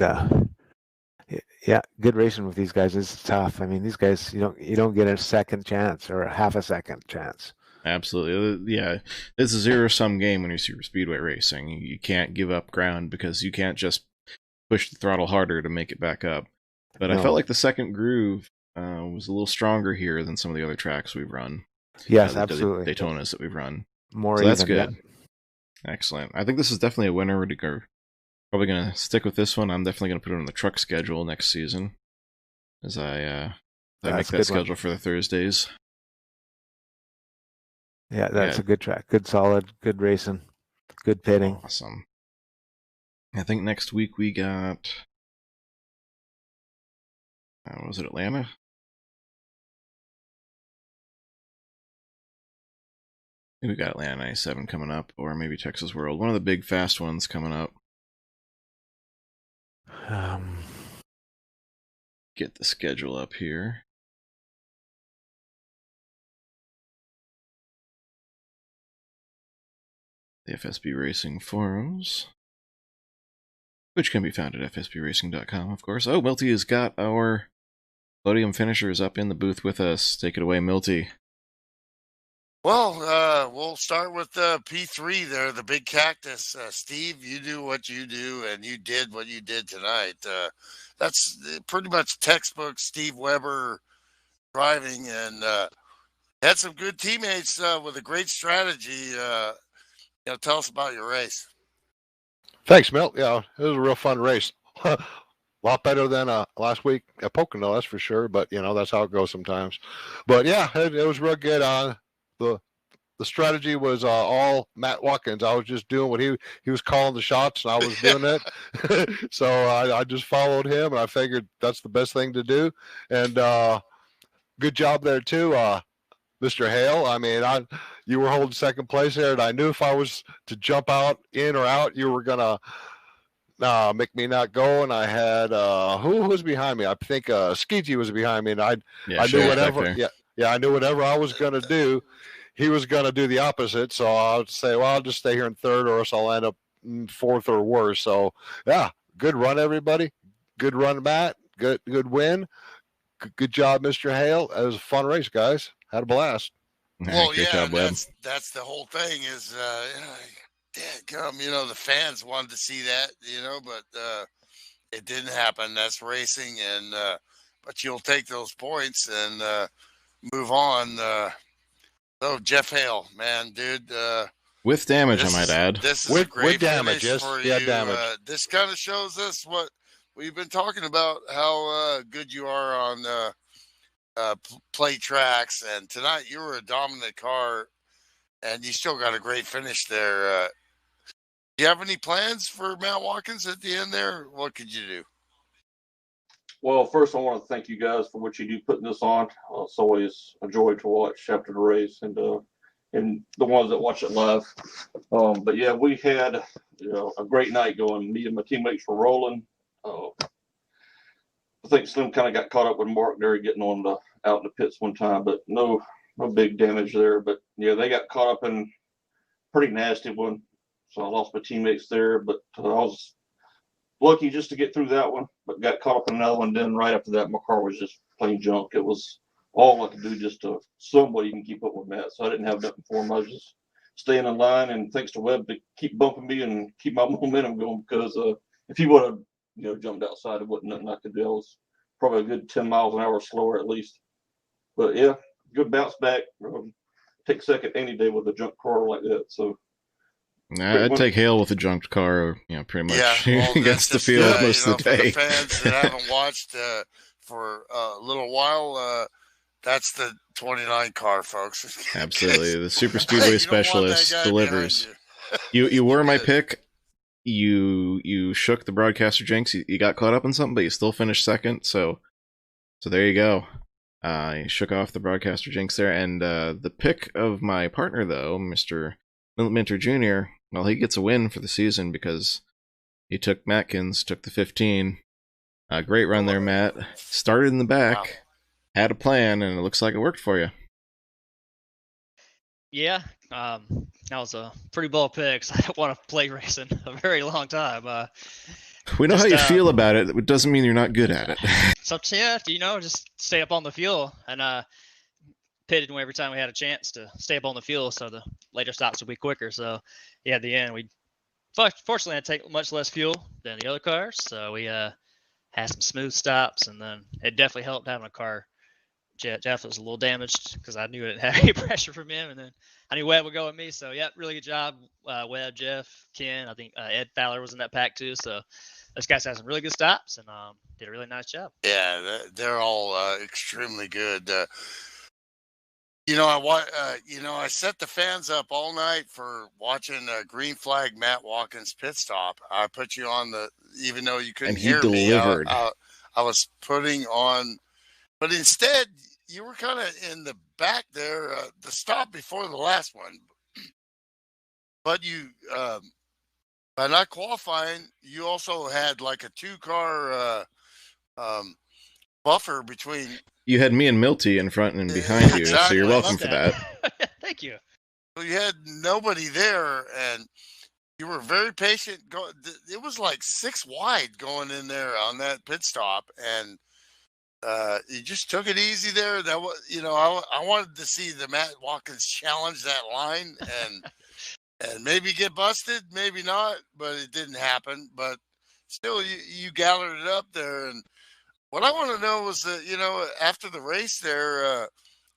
yeah, good racing with these guys. It's tough. I mean, these guys, you don't get a second chance or a half a second chance. Absolutely. Yeah, it's a zero-sum game when you're super speedway racing. You can't give up ground because you can't just push the throttle harder to make it back up. But no. I felt like the second groove was a little stronger here than some of the other tracks we've run. Yes, absolutely. The Daytonas that we've run. More so that's even, good. Yeah. Excellent. I think this is definitely a winner. We're probably going to stick with this one. I'm definitely going to put it on the truck schedule next season as I make that schedule for the Thursdays. Yeah, that's a good track. Good solid, good racing, good pitting. Awesome. I think next week we got... was it Atlanta? Maybe we got Atlanta 97 coming up, or maybe Texas World. One of the big fast ones coming up. Get the schedule up here. the FSB Racing forums, which can be found at fsbracing.com, of course. Oh, Milty has got our podium finishers up in the booth with us. Take it away, Milty. Well, we'll start with P3 there, the big cactus. Steve, you do what you do, and you did what you did tonight. That's pretty much textbook Steve Weber driving, and had some good teammates with a great strategy. Tell us about your race. Thanks, Milt. Yeah, it was a real fun race. A lot better than last week at Pocono, that's for sure. But that's how it goes sometimes. But yeah, it was real good. The strategy was all Matt Watkins. I was just doing what he was calling the shots, and I was doing it. So I just followed him, and I figured that's the best thing to do. And good job there too, Mr. Hale. I mean, you were holding second place there, and I knew if I was to jump out, in or out, you were gonna make me not go. And I had who was behind me? I think Skeety was behind me, and I knew whatever. I knew whatever I was gonna do, he was gonna do the opposite. So I would say, well, I'll just stay here in third, or else I'll end up fourth or worse. So yeah, good run, everybody. Good run, Matt. Good win. Good job, Mr. Hale. It was a fun race, guys. Had a blast. Well, great job, Webb. That's the whole thing is, the fans wanted to see that, but it didn't happen. That's racing, and but you'll take those points and move on. So Jeff Hale, man, dude. With damage, I might add. This is a great damage. Yes, for yeah, you. damage. This kind of shows us what we've been talking about, how good you are on play tracks, and tonight you were a dominant car, and you still got a great finish there. Do you have any plans for Matt Watkins at the end there? What could you do? Well, first I want to thank you guys for what you do putting this on. It's always a joy to watch after the race, and the ones that watch it live. But yeah, we had a great night going. Me and my teammates were rolling. I think Slim kind of got caught up with Mark there getting out in the pits one time, but no big damage there. But yeah, they got caught up in a pretty nasty one. So I lost my teammates there, but I was lucky just to get through that one, but got caught up in another one. Then right after that, my car was just plain junk. It was all I could do just to somebody even keep up with Matt. So I didn't have nothing for him. I was just staying in line, and thanks to Webb to keep bumping me and keep my momentum going, because if he would have jumped outside, it wasn't nothing I could do. I was probably a good 10 miles an hour slower at least. But yeah, good bounce back. Take second any day with a junk car like that. So I'd take Hale with a junked car, pretty much against the field most of the day. For the fans that haven't watched for a little while, that's the 29 car, folks. Absolutely. The Super Speedway Specialist delivers. You were my pick. You shook the broadcaster jinx. You got caught up in something, but you still finished second. So there you go. You shook off the broadcaster jinx there. And the pick of my partner, though, Mr. Milt Minter Jr., well, he gets a win for the season because he took Matkins, took the 15. Great run there, Matt. Started in the back, had a plan, and it looks like it worked for you. Yeah, that was a pretty bold pick, because I don't want to play racing a very long time. We know how you feel about it. It doesn't mean you're not good at it. So, yeah, just stay up on the fuel, and pitted every time we had a chance to stay up on the fuel, so the later stops would be quicker. So, yeah, at the end, we fortunately had to take much less fuel than the other cars, so we had some smooth stops, and then it definitely helped having a car. Jeff was a little damaged because I knew it didn't have any pressure from him, and then I knew Webb would go with me. So, yeah, really good job, Webb, Jeff, Ken. I think Ed Fowler was in that pack too. So those guys had some really good stops and did a really nice job. Yeah, they're all extremely good. I set the fans up all night for watching Green Flag Matt Watkins pit stop. I put you on even though you couldn't hear delivered. me. I was putting on, but instead you were kind of in the back there, the stop before the last one. But you, by not qualifying, you also had like a 2-car buffer between. You had me and Milty in front and behind you, Exactly. so you're welcome for that. Thank you. you had nobody there, and you were very patient. It was like 6 wide going in there on that pit stop, and you just took it easy there. That was, I wanted to see the Matt Watkins challenge that line and maybe get busted, maybe not, but it didn't happen. But still, you gathered it up there. And what I want to know was that, after the race there,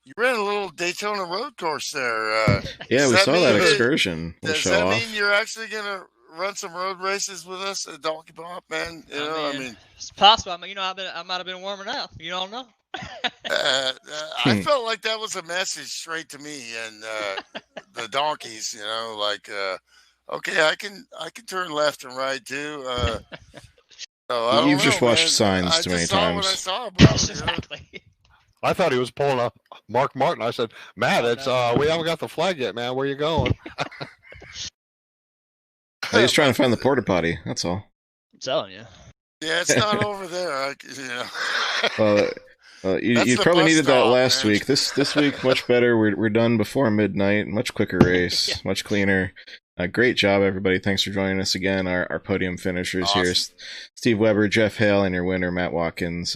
you ran a little Daytona road course there. Yeah, we saw that excursion. Does that mean you're actually going to run some road races with us at Donkey Pop, man? I mean, it's possible. I mean, I might have been warming up. You don't know. I felt like that was a message straight to me and the donkeys. Like, okay, I can turn left and right too. So You've just watched signs too many times. I saw, bro. Exactly. I thought he was pulling a Mark Martin. I said, Matt, we haven't got the flag yet, man. Where you going? He's trying to find the porta potty. That's all. I'm telling you. Yeah, it's not over there. You probably needed that last week. This week, much better. We're done before midnight. Much quicker race. Yeah. Much cleaner. Great job, everybody. Thanks for joining us again. Our podium finishers here. Steve Weber, Jeff Hale, and your winner, Matt Watkins.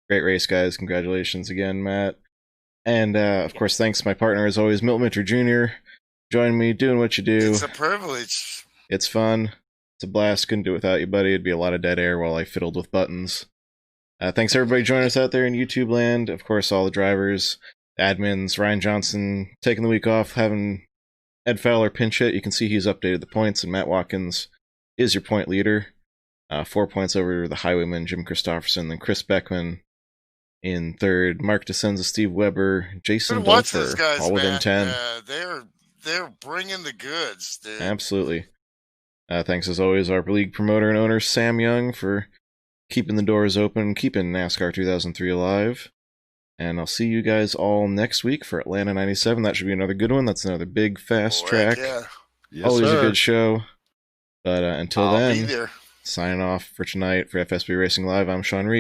Great race, guys. Congratulations again, Matt. And, of course, thanks to my partner, as always, Milt Minter Jr. Join me, doing what you do. It's a privilege. It's fun. It's a blast. Couldn't do it without you, buddy. It'd be a lot of dead air while I fiddled with buttons. Thanks, everybody, joining us out there in YouTube land. Of course, all the drivers, admins, Ryan Johnson taking the week off, having Ed Fowler pinch hit. You can see he's updated the points, and Matt Watkins is your point leader. 4 points over the Highwayman, Jim Christopherson, then Chris Beckman in third, Mark DeSenza, Steve Weber, Jason Dolfer, all within 10. They're bringing the goods, dude. Absolutely. Thanks as always, our league promoter and owner, Sam Young, for keeping the doors open, keeping NASCAR 2003 alive. And I'll see you guys all next week for Atlanta 97. That should be another good one. That's another big, fast track. Yeah. Yes, always sir. a good show. But until I'll then, be there. signing off for tonight for FSB Racing Live, I'm Shawn Reed.